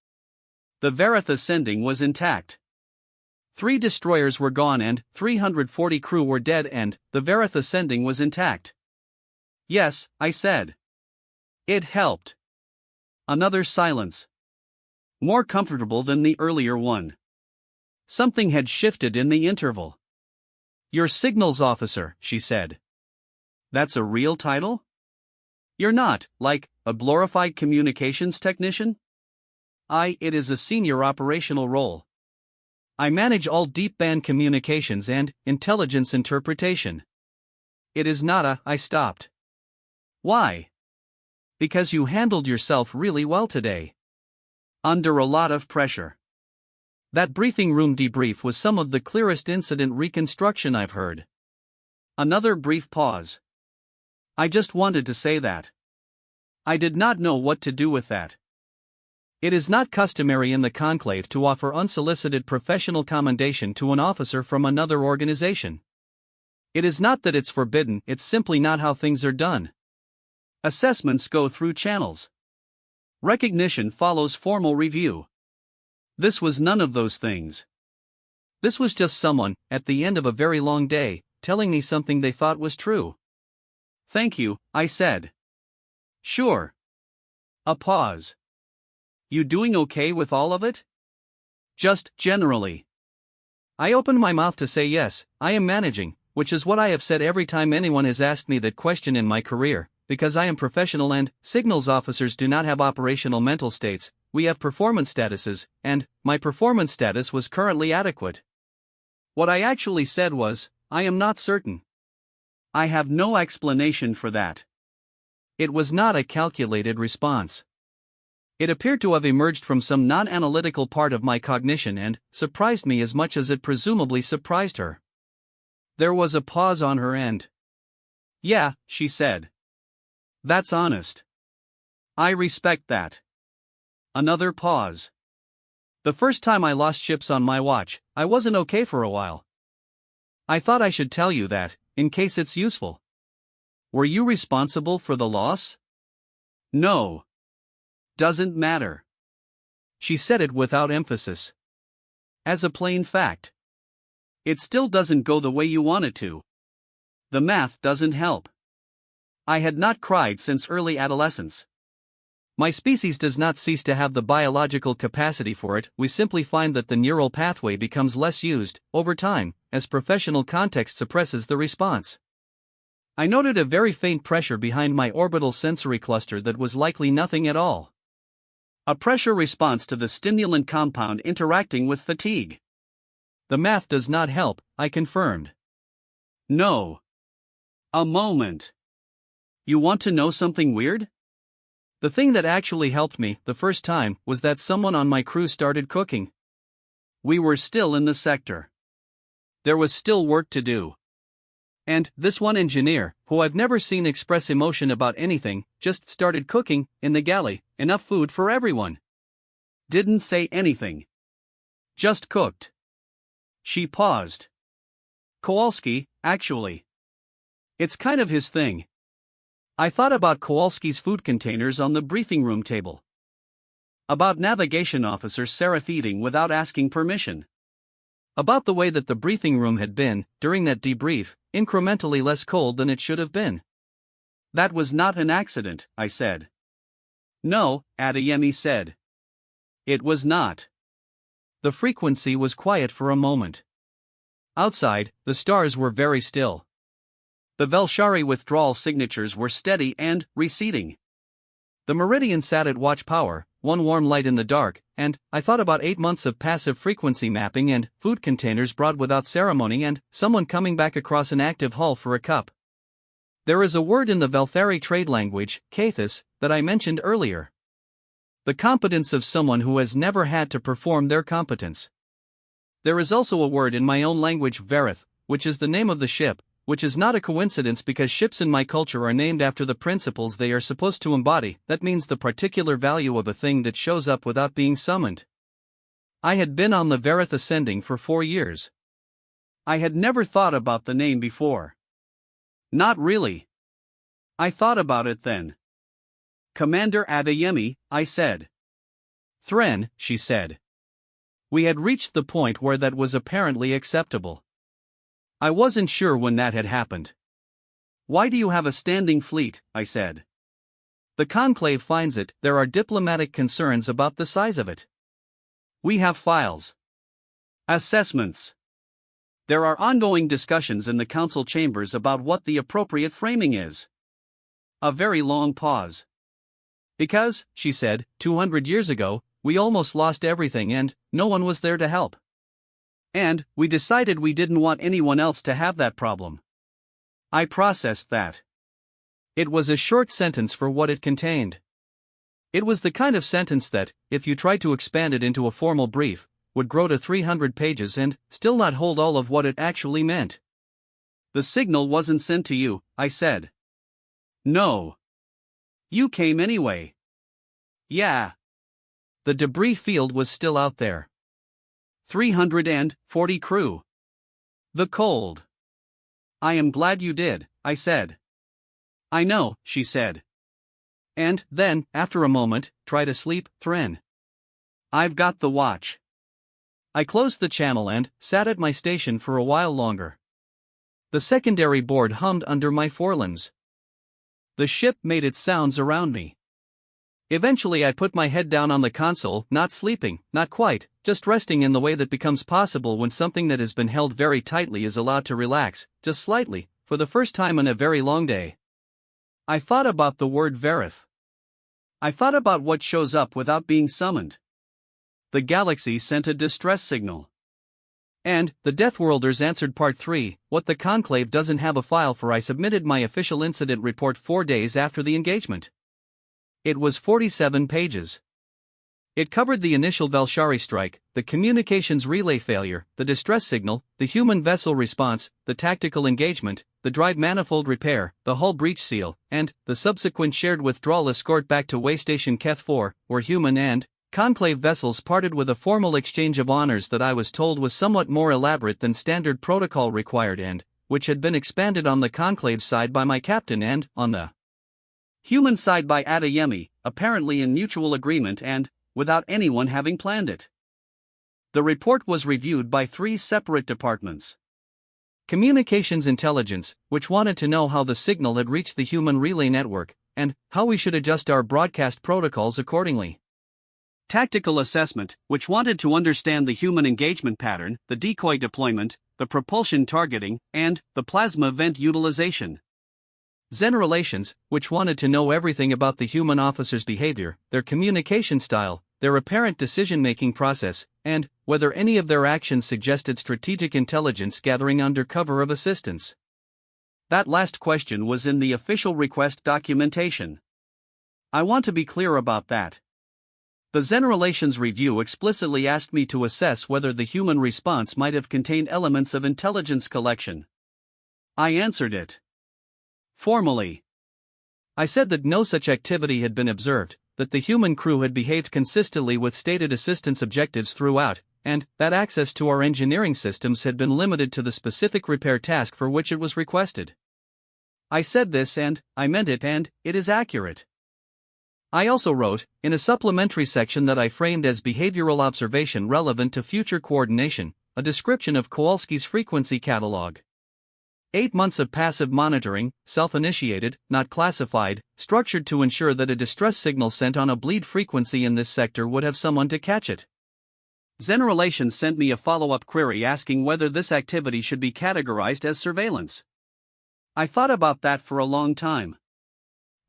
The Vareth ascending was intact. 3 destroyers were gone and 340 crew were dead and the Vareth ascending was intact. "Yes," I said. It helped. Another silence. More comfortable than the earlier one. Something had shifted in the interval. "Your signals officer," she said. "That's a real title? You're not, like, a glorified communications technician?" It is a senior operational role. I manage all deep band communications and intelligence interpretation. It is not I stopped. "Why?" "Because you handled yourself really well today. Under a lot of pressure." That briefing room debrief was some of the clearest incident reconstruction I've heard. Another brief pause. I just wanted to say that. I did not know what to do with that. It is not customary in the conclave to offer unsolicited professional commendation to an officer from another organization. It is not that it's forbidden, it's simply not how things are done. Assessments go through channels. Recognition follows formal review. This was none of those things. This was just someone, at the end of a very long day, telling me something they thought was true. "Thank you," I said. "Sure." A pause. "You doing okay with all of it?" "Just generally." I opened my mouth to say yes, I am managing, which is what I have said every time anyone has asked me that question in my career, because I am professional and signals officers do not have operational mental states, we have performance statuses, and my performance status was currently adequate. What I actually said was, I am not certain. I have no explanation for that. It was not a calculated response. It appeared to have emerged from some non-analytical part of my cognition and surprised me as much as it presumably surprised her. There was a pause on her end. "Yeah," she said. "That's honest. I respect that." Another pause. "The first time I lost ships on my watch, I wasn't okay for a while. I thought I should tell you that, in case it's useful." "Were you responsible for the loss?" "No. Doesn't matter." She said it without emphasis. as a plain fact. It still doesn't go the way you want it to. The math doesn't help. I had not cried since early adolescence. My species does not cease to have the biological capacity for it, we simply find that the neural pathway becomes less used, over time, as professional context suppresses the response. I noted a very faint pressure behind my orbital sensory cluster that was likely nothing at all. A pressure response to the stimulant compound interacting with fatigue. The math does not help, I confirmed. No. A moment. You want to know something weird? The thing that actually helped me, the first time, was that someone on my crew started cooking. We were still in the sector. There was still work to do. And this one engineer, who I've never seen express emotion about anything, just started cooking, in the galley, enough food for everyone. Didn't say anything. Just cooked. She paused. Kowalski, actually. It's kind of his thing. I thought about Kowalski's food containers on the briefing room table. About Navigation Officer Sarah feeding without asking permission. About the way that the briefing room had been, during that debrief, incrementally less cold than it should have been. That was not an accident, I said. No, Adeyemi said. It was not. The frequency was quiet for a moment. Outside, the stars were very still. The Velshari withdrawal signatures were steady and receding. The meridian sat at watch power, one warm light in the dark, and I thought about 8 months of passive frequency mapping and food containers brought without ceremony and someone coming back across an active hull for a cup. There is a word in the Velthari trade language, kathis, that I mentioned earlier. The competence of someone who has never had to perform their competence. There is also a word in my own language, verith, which is the name of the ship, which is not a coincidence because ships in my culture are named after the principles they are supposed to embody. That means the particular value of a thing that shows up without being summoned. I had been on the Verith Ascending for 4 years. I had never thought about the name before. Not really. I thought about it then. Commander Adeyemi, I said. Thren, she said. We had reached the point where that was apparently acceptable. I wasn't sure when that had happened. Why do you have a standing fleet? I said. The conclave finds it, there are diplomatic concerns about the size of it. We have files. Assessments. There are ongoing discussions in the council chambers about what the appropriate framing is. A very long pause. Because, she said, 200 years ago, we almost lost everything and no one was there to help. And we decided we didn't want anyone else to have that problem. I processed that. It was a short sentence for what it contained. It was the kind of sentence that, if you tried to expand it into a formal brief, would grow to 300 pages and still not hold all of what it actually meant. The signal wasn't sent to you, I said. No. You came anyway. Yeah. The debris field was still out there. 340 crew. The cold. I am glad you did, I said. I know, she said. And then, after a moment, try to sleep, Thren. I've got the watch. I closed the channel and sat at my station for a while longer. The secondary board hummed under my forelimbs. The ship made its sounds around me. Eventually I put my head down on the console, not sleeping, not quite, just resting in the way that becomes possible when something that has been held very tightly is allowed to relax, just slightly, for the first time in a very long day. I thought about the word verith. I thought about what shows up without being summoned. The galaxy sent a distress signal. And, the Deathworlders answered Part 3, what the Conclave doesn't have a file for. I submitted my official incident report 4 days after the engagement. It was 47 pages. It covered the initial Velshari strike, the communications relay failure, the distress signal, the human vessel response, the tactical engagement, the drive manifold repair, the hull breach seal, and the subsequent shared withdrawal escort back to Waystation Keth 4, where human and Conclave vessels parted with a formal exchange of honors that I was told was somewhat more elaborate than standard protocol required and which had been expanded on the Conclave side by my captain and, on the human side by Adeyemi, apparently in mutual agreement and without anyone having planned it. The report was reviewed by 3 separate departments. Communications Intelligence, which wanted to know how the signal had reached the human relay network, and how we should adjust our broadcast protocols accordingly. Tactical Assessment, which wanted to understand the human engagement pattern, the decoy deployment, the propulsion targeting, and the plasma vent utilization. Zen Relations, which wanted to know everything about the human officer's behavior, their communication style, their apparent decision-making process, and whether any of their actions suggested strategic intelligence gathering under cover of assistance. That last question was in the official request documentation. I want to be clear about that. The Zen Relations review explicitly asked me to assess whether the human response might have contained elements of intelligence collection. I answered it formally. I said that no such activity had been observed, that the human crew had behaved consistently with stated assistance objectives throughout, and that access to our engineering systems had been limited to the specific repair task for which it was requested. I said this and I meant it, and it is accurate. I also wrote, in a supplementary section that I framed as behavioral observation relevant to future coordination, a description of Kowalski's frequency catalog. 8 months of passive monitoring, self-initiated, not classified, structured to ensure that a distress signal sent on a bleed frequency in this sector would have someone to catch it. Zen Relations sent me a follow-up query asking whether this activity should be categorized as surveillance. I thought about that for a long time.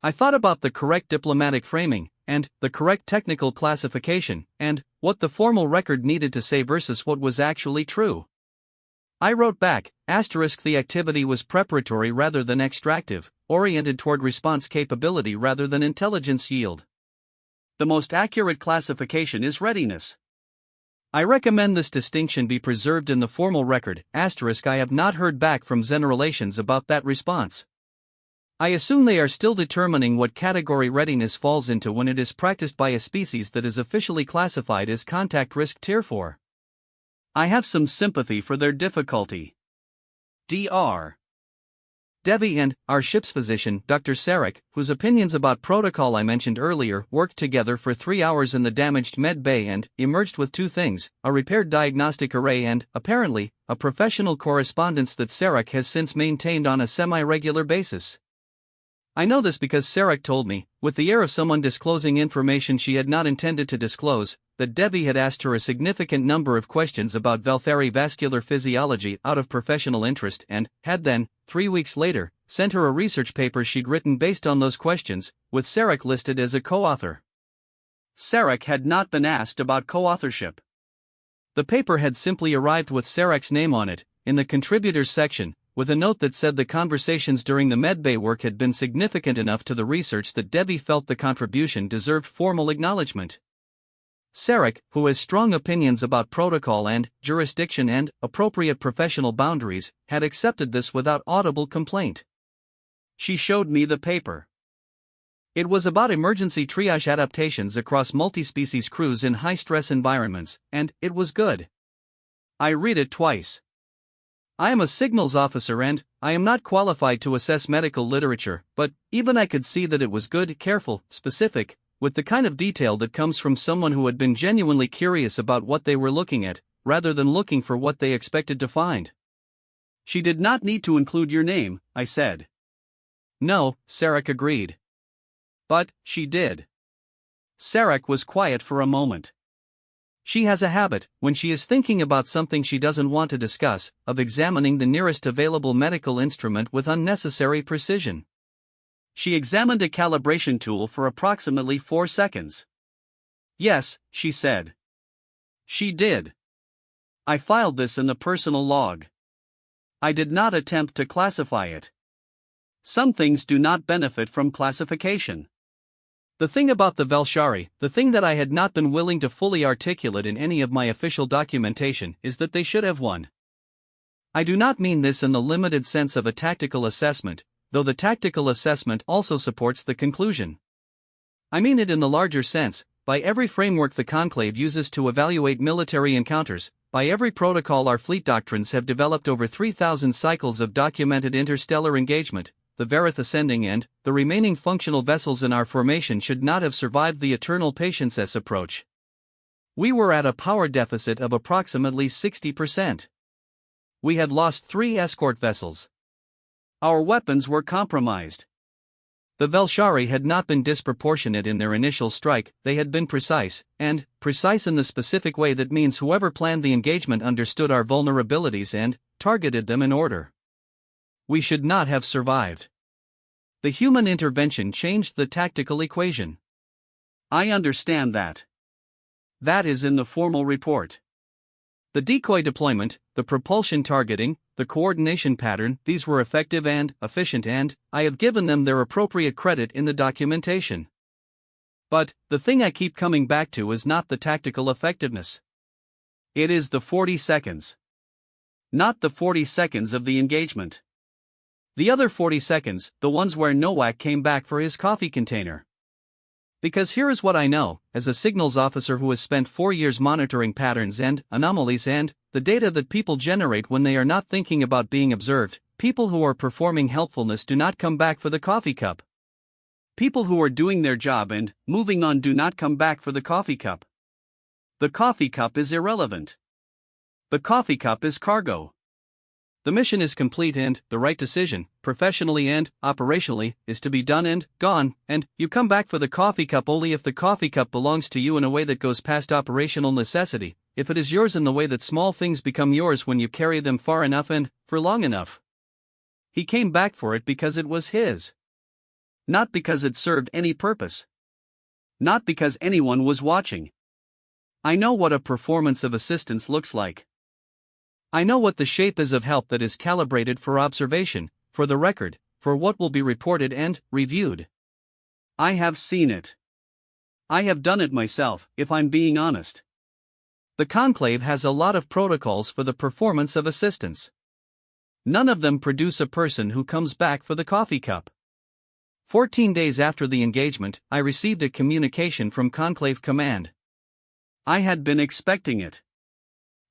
I thought about the correct diplomatic framing, and the correct technical classification, and what the formal record needed to say versus what was actually true. I wrote back, the activity was preparatory rather than extractive, oriented toward response capability rather than intelligence yield. The most accurate classification is readiness. I recommend this distinction be preserved in the formal record, I have not heard back from Zen Relations about that response. I assume they are still determining what category readiness falls into when it is practiced by a species that is officially classified as Contact Risk Tier 4. I have some sympathy for their difficulty. Dr. Devi and our ship's physician, Dr. Sarek, whose opinions about protocol I mentioned earlier, worked together for 3 hours in the damaged med bay and emerged with 2 things: a repaired diagnostic array and, apparently, a professional correspondence that Sarek has since maintained on a semi-regular basis. I know this because Sarek told me, with the air of someone disclosing information she had not intended to disclose, that Devi had asked her a significant number of questions about Valthari vascular physiology out of professional interest and had then, 3 weeks later, sent her a research paper she'd written based on those questions, with Sarek listed as a co-author. Sarek had not been asked about co-authorship. The paper had simply arrived with Sarek's name on it, in the contributors section, with a note that said the conversations during the medbay work had been significant enough to the research that Devi felt the contribution deserved formal acknowledgement. Sarek, who has strong opinions about protocol and jurisdiction and appropriate professional boundaries, had accepted this without audible complaint. She showed me the paper. It was about emergency triage adaptations across multi-species crews in high-stress environments, and it was good. I read it twice. I am a signals officer and I am not qualified to assess medical literature, but even I could see that it was good, careful, specific, with the kind of detail that comes from someone who had been genuinely curious about what they were looking at, rather than looking for what they expected to find. She did not need to include your name, I said. No, Sarek agreed. But she did. Sarek was quiet for a moment. She has a habit, when she is thinking about something she doesn't want to discuss, of examining the nearest available medical instrument with unnecessary precision. She examined a calibration tool for approximately 4 seconds. Yes, she said. She did. I filed this in the personal log. I did not attempt to classify it. Some things do not benefit from classification. The thing about the Velshari, the thing that I had not been willing to fully articulate in any of my official documentation, is that they should have won. I do not mean this in the limited sense of a tactical assessment, though the tactical assessment also supports the conclusion. I mean it in the larger sense, by every framework the Conclave uses to evaluate military encounters, by every protocol our fleet doctrines have developed over 3,000 cycles of documented interstellar engagement, the Varith ascending and the remaining functional vessels in our formation should not have survived the eternal patience approach. We were at a power deficit of approximately 60%. We had lost 3 escort vessels. Our weapons were compromised. The Velshari had not been disproportionate in their initial strike, they had been precise, and precise in the specific way that means whoever planned the engagement understood our vulnerabilities and targeted them in order. We should not have survived. The human intervention changed the tactical equation. I understand that. That is in the formal report. The decoy deployment, the propulsion targeting, the coordination pattern, these were effective and efficient, and I have given them their appropriate credit in the documentation. But the thing I keep coming back to is not the tactical effectiveness. It is the 40 seconds. Not the 40 seconds of the engagement. The other 40 seconds, the ones where Nowak came back for his coffee container. Because here is what I know, as a signals officer who has spent 4 years monitoring patterns and anomalies and the data that people generate when they are not thinking about being observed. People who are performing helpfulness do not come back for the coffee cup. People who are doing their job and moving on do not come back for the coffee cup. The coffee cup is irrelevant. The coffee cup is cargo. The mission is complete and the right decision, professionally and operationally, is to be done and gone, and you come back for the coffee cup only if the coffee cup belongs to you in a way that goes past operational necessity, if it is yours in the way that small things become yours when you carry them far enough and for long enough. He came back for it because it was his. Not because it served any purpose. Not because anyone was watching. I know what a performance of assistance looks like. I know what the shape is of help that is calibrated for observation, for the record, for what will be reported and reviewed. I have seen it. I have done it myself, if I'm being honest. The conclave has a lot of protocols for the performance of assistance. None of them produce a person who comes back for the coffee cup. 14 days after the engagement, I received a communication from Conclave Command. I had been expecting it.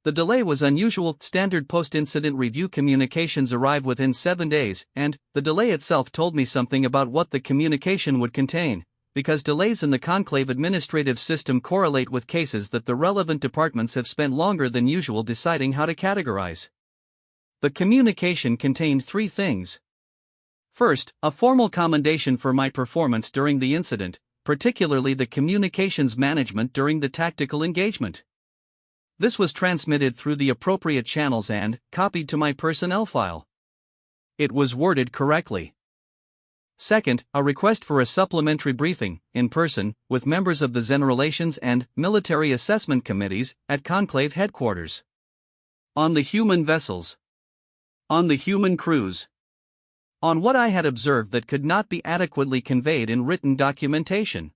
The delay was unusual. Standard post-incident review communications arrive within 7 days, and the delay itself told me something about what the communication would contain, because delays in the conclave administrative system correlate with cases that the relevant departments have spent longer than usual deciding how to categorize. The communication contained 3 things. First, a formal commendation for my performance during the incident, particularly the communications management during the tactical engagement. This was transmitted through the appropriate channels and copied to my personnel file. It was worded correctly. Second, a request for a supplementary briefing, in person, with members of the Zen Relations and Military Assessment Committees at Conclave headquarters. On the human vessels. On the human crews. On what I had observed that could not be adequately conveyed in written documentation.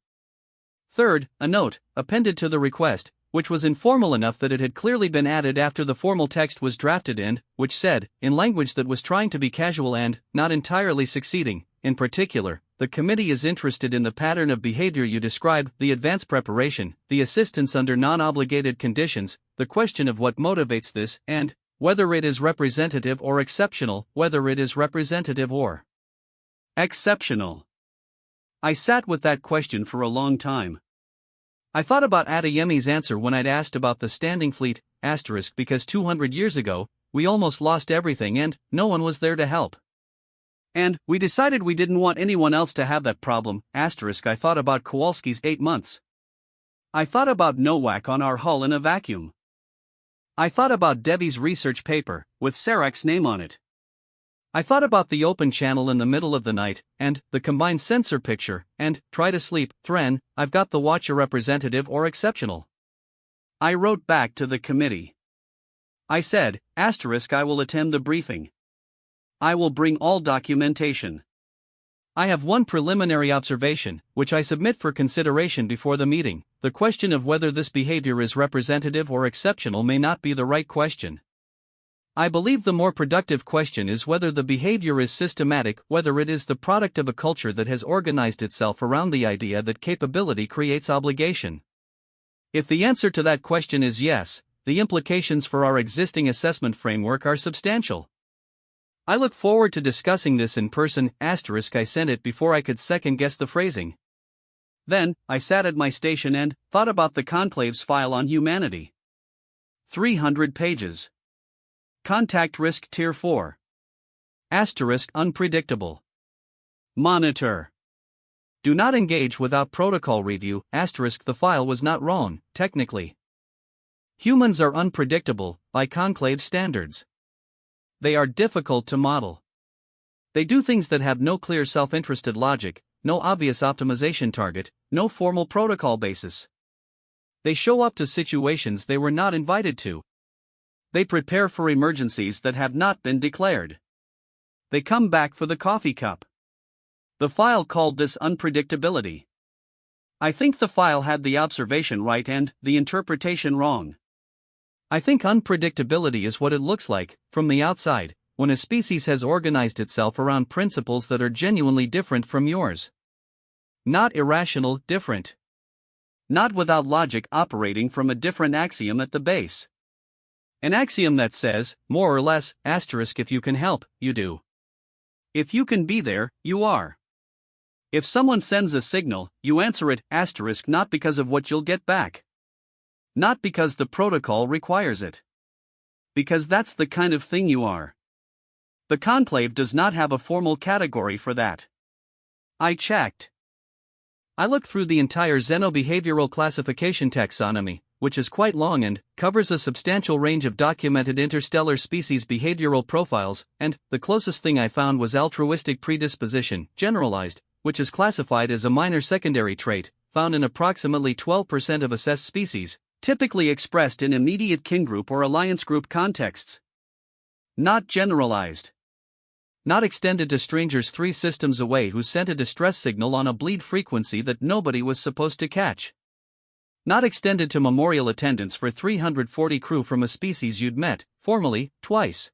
Third, a note, appended to the request, which was informal enough that it had clearly been added after the formal text was drafted and, which said, in language that was trying to be casual and not entirely succeeding, in particular, the committee is interested in the pattern of behavior you describe, the advance preparation, the assistance under non-obligated conditions, the question of what motivates this, and whether it is representative or exceptional, whether it is representative or exceptional. I sat with that question for a long time. I thought about Adeyemi's answer when I'd asked about the standing fleet, because 200 years ago, we almost lost everything and no one was there to help. And we decided we didn't want anyone else to have that problem, I thought about Kowalski's 8 months. I thought about Nowak on our hull in a vacuum. I thought about Devi's research paper, with Sarek's name on it. I thought about the open channel in the middle of the night, and the combined sensor picture, and try to sleep, Thren, I've got the watcher representative or exceptional. I wrote back to the committee. I said, I will attend the briefing. I will bring all documentation. I have one preliminary observation, which I submit for consideration before the meeting. The question of whether this behavior is representative or exceptional may not be the right question. I believe the more productive question is whether the behavior is systematic, whether it is the product of a culture that has organized itself around the idea that capability creates obligation. If the answer to that question is yes, the implications for our existing assessment framework are substantial. I look forward to discussing this in person. I sent it before I could second guess the phrasing. Then, I sat at my station and thought about the Conclave's file on humanity. 300 pages. Contact risk tier 4. Asterisk unpredictable. Monitor. Do not engage without protocol review. Asterisk the file was not wrong, technically. Humans are unpredictable, by Conclave standards. They are difficult to model. They do things that have no clear self-interested logic, no obvious optimization target, no formal protocol basis. They show up to situations they were not invited to. They prepare for emergencies that have not been declared. They come back for the coffee cup. The file called this unpredictability. I think the file had the observation right and the interpretation wrong. I think unpredictability is what it looks like, from the outside, when a species has organized itself around principles that are genuinely different from yours. Not irrational, different. Not without logic operating from a different axiom at the base. An axiom that says, more or less, asterisk if you can help, you do. If you can be there, you are. If someone sends a signal, you answer it, asterisk not because of what you'll get back. Not because the protocol requires it. Because that's the kind of thing you are. The Conclave does not have a formal category for that. I checked. I looked through the entire Xenobehavioral Classification taxonomy, which is quite long and covers a substantial range of documented interstellar species behavioral profiles, and the closest thing I found was altruistic predisposition, generalized, which is classified as a minor secondary trait, found in approximately 12% of assessed species, typically expressed in immediate kin group or alliance group contexts. Not generalized. Not extended to strangers 3 systems away who sent a distress signal on a bleed frequency that nobody was supposed to catch. Not extended to memorial attendance for 340 crew from a species you'd met, formally, twice.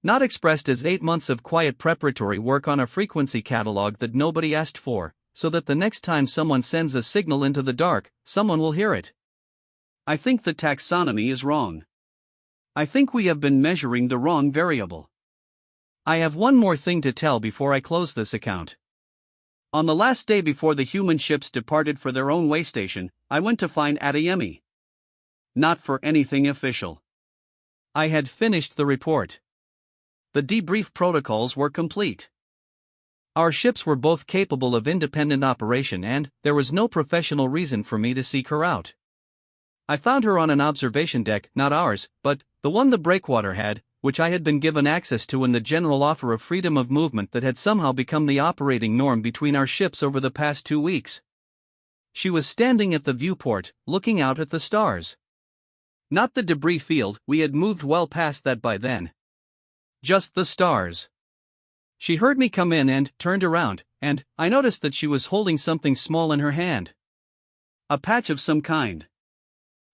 Not expressed as 8 months of quiet preparatory work on a frequency catalog that nobody asked for, so that the next time someone sends a signal into the dark, someone will hear it. I think the taxonomy is wrong. I think we have been measuring the wrong variable. I have one more thing to tell before I close this account. On the last day before the human ships departed for their own way station, I went to find Adeyemi. Not for anything official. I had finished the report. The debrief protocols were complete. Our ships were both capable of independent operation and there was no professional reason for me to seek her out. I found her on an observation deck, not ours, but the one the breakwater had, which I had been given access to in the general offer of freedom of movement that had somehow become the operating norm between our ships over the past 2 weeks. She was standing at the viewport, looking out at the stars. Not the debris field, we had moved well past that by then. Just the stars. She heard me come in and turned around, and I noticed that she was holding something small in her hand. A patch of some kind.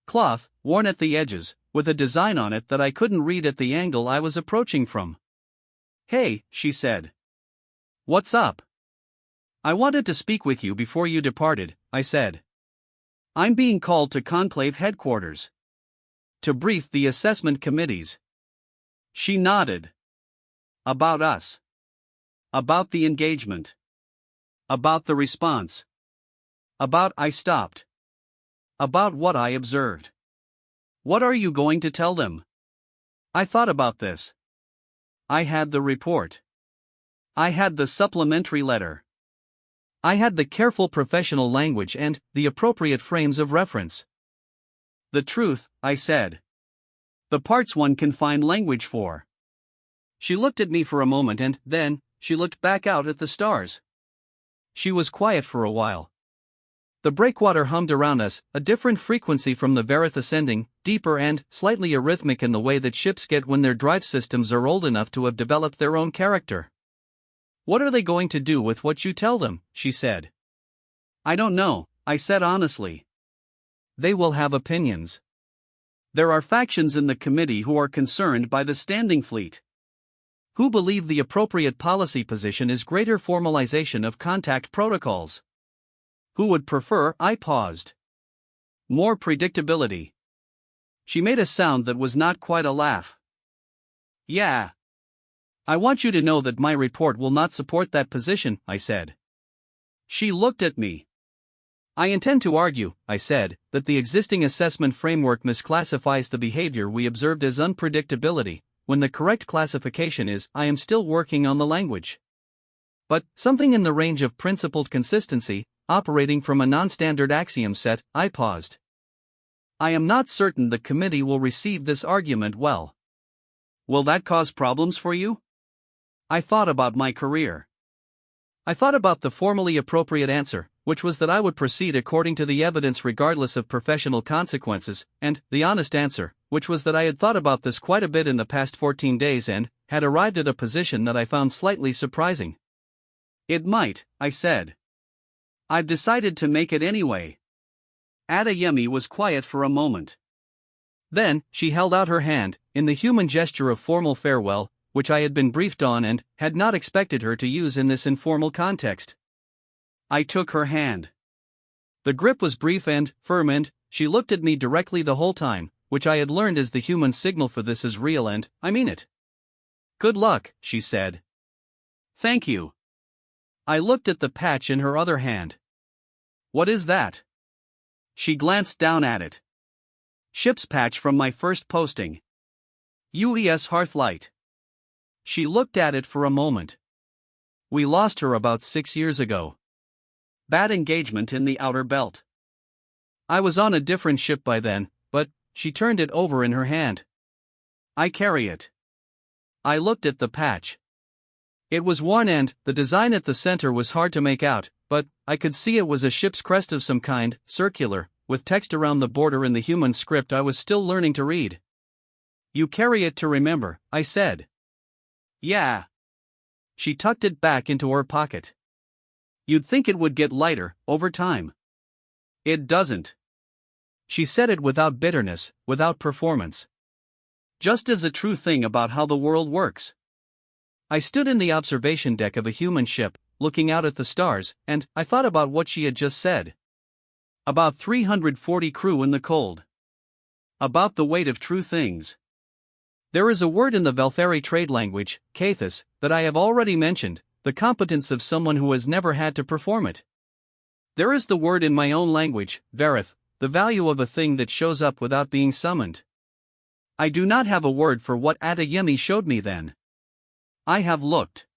Cloth, worn at the edges, with a design on it that I couldn't read at the angle I was approaching from. "Hey," she said. "What's up?" "I wanted to speak with you before you departed," I said. "I'm being called to Conclave headquarters. To brief the assessment committees." She nodded. "About us. About the engagement. About the response. About," I stopped. "About what I observed. What are you going to tell them?" I thought about this. I had the report. I had the supplementary letter. I had the careful professional language and the appropriate frames of reference. "The truth," I said. "The parts one can find language for." She looked at me for a moment and then she looked back out at the stars. She was quiet for a while. The breakwater hummed around us, a different frequency from the Varith ascending, deeper and slightly arrhythmic in the way that ships get when their drive systems are old enough to have developed their own character. "What are they going to do with what you tell them?" she said. "I don't know," I said honestly. "They will have opinions. There are factions in the committee who are concerned by the standing fleet. Who believe the appropriate policy position is greater formalization of contact protocols. Who would prefer," I paused. "More predictability." She made a sound that was not quite a laugh. "Yeah. I want you to know that my report will not support that position," I said. She looked at me. I intend to argue, I said, that the existing assessment framework misclassifies the behavior we observed as unpredictability, when the correct classification is I am still working on the language. But, something in the range of principled consistency, operating from a non-standard axiom set, I paused. I am not certain the committee will receive this argument well. Will that cause problems for you? I thought about my career. I thought about the formally appropriate answer, which was that I would proceed according to the evidence regardless of professional consequences, and the honest answer, which was that I had thought about this quite a bit in the past 14 days and had arrived at a position that I found slightly surprising. It might, I said. I've decided to make it anyway. Adeyemi was quiet for a moment. Then, she held out her hand, in the human gesture of formal farewell, which I had been briefed on and had not expected her to use in this informal context. I took her hand. The grip was brief and firm, and she looked at me directly the whole time, which I had learned is the human signal for this is real and I mean it. Good luck, she said. Thank you. I looked at the patch in her other hand. What is that? She glanced down at it. Ship's patch from my first posting. UES Hearthlight. She looked at it for a moment. We lost her about 6 years ago. Bad engagement in the outer belt. I was on a different ship by then, but she turned it over in her hand. I carry it. I looked at the patch. It was worn and the design at the center was hard to make out, but I could see it was a ship's crest of some kind, circular, with text around the border in the human script I was still learning to read. You carry it to remember, I said. Yeah. She tucked it back into her pocket. You'd think it would get lighter, over time. It doesn't. She said it without bitterness, without performance. Just as a true thing about how the world works. I stood in the observation deck of a human ship, looking out at the stars, and I thought about what she had just said. About 340 crew in the cold. About the weight of true things. There is a word in the Veltheri trade language, kathis, that I have already mentioned, the competence of someone who has never had to perform it. There is the word in my own language, verith, the value of a thing that shows up without being summoned. I do not have a word for what Adeyemi showed me then. I have looked.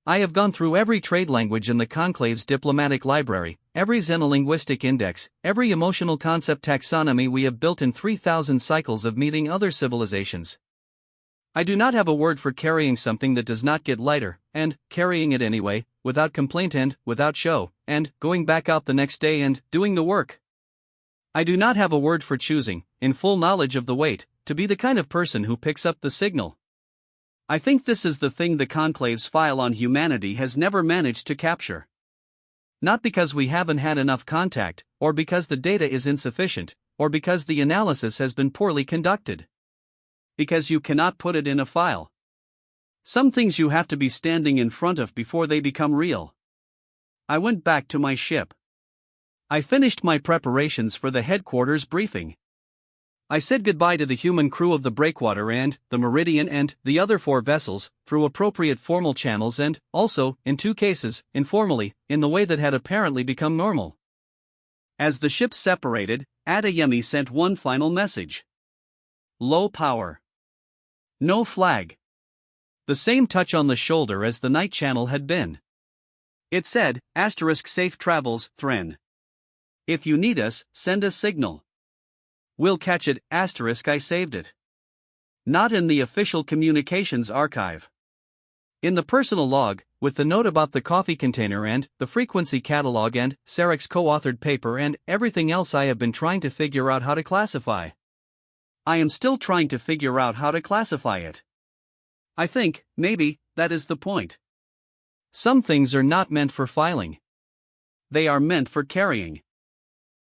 I have gone through every trade language in the Conclave's diplomatic library, every xenolinguistic index, every emotional concept taxonomy we have built in 3,000 cycles of meeting other civilizations. I do not have a word for carrying something that does not get lighter, and carrying it anyway, without complaint and without show, and going back out the next day and doing the work. I do not have a word for choosing, in full knowledge of the weight, to be the kind of person who picks up the signal. I think this is the thing the Conclave's file on humanity has never managed to capture. Not because we haven't had enough contact, or because the data is insufficient, or because the analysis has been poorly conducted. Because you cannot put it in a file. Some things you have to be standing in front of before they become real. I went back to my ship. I finished my preparations for the headquarters briefing. I said goodbye to the human crew of the Breakwater and the Meridian and the other 4 vessels, through appropriate formal channels and, also, in 2 cases, informally, in the way that had apparently become normal. As the ships separated, Adeyemi sent one final message. Low power. No flag. The same touch on the shoulder as the night channel had been. It said, *safe travels, Thren. If you need us, send a signal. We'll catch it, I saved it. Not in the official communications archive. In the personal log, with the note about the coffee container and the frequency catalog and Sarek's co-authored paper and everything else I have been trying to figure out how to classify. I am still trying to figure out how to classify it. I think, maybe, that is the point. Some things are not meant for filing. They are meant for carrying.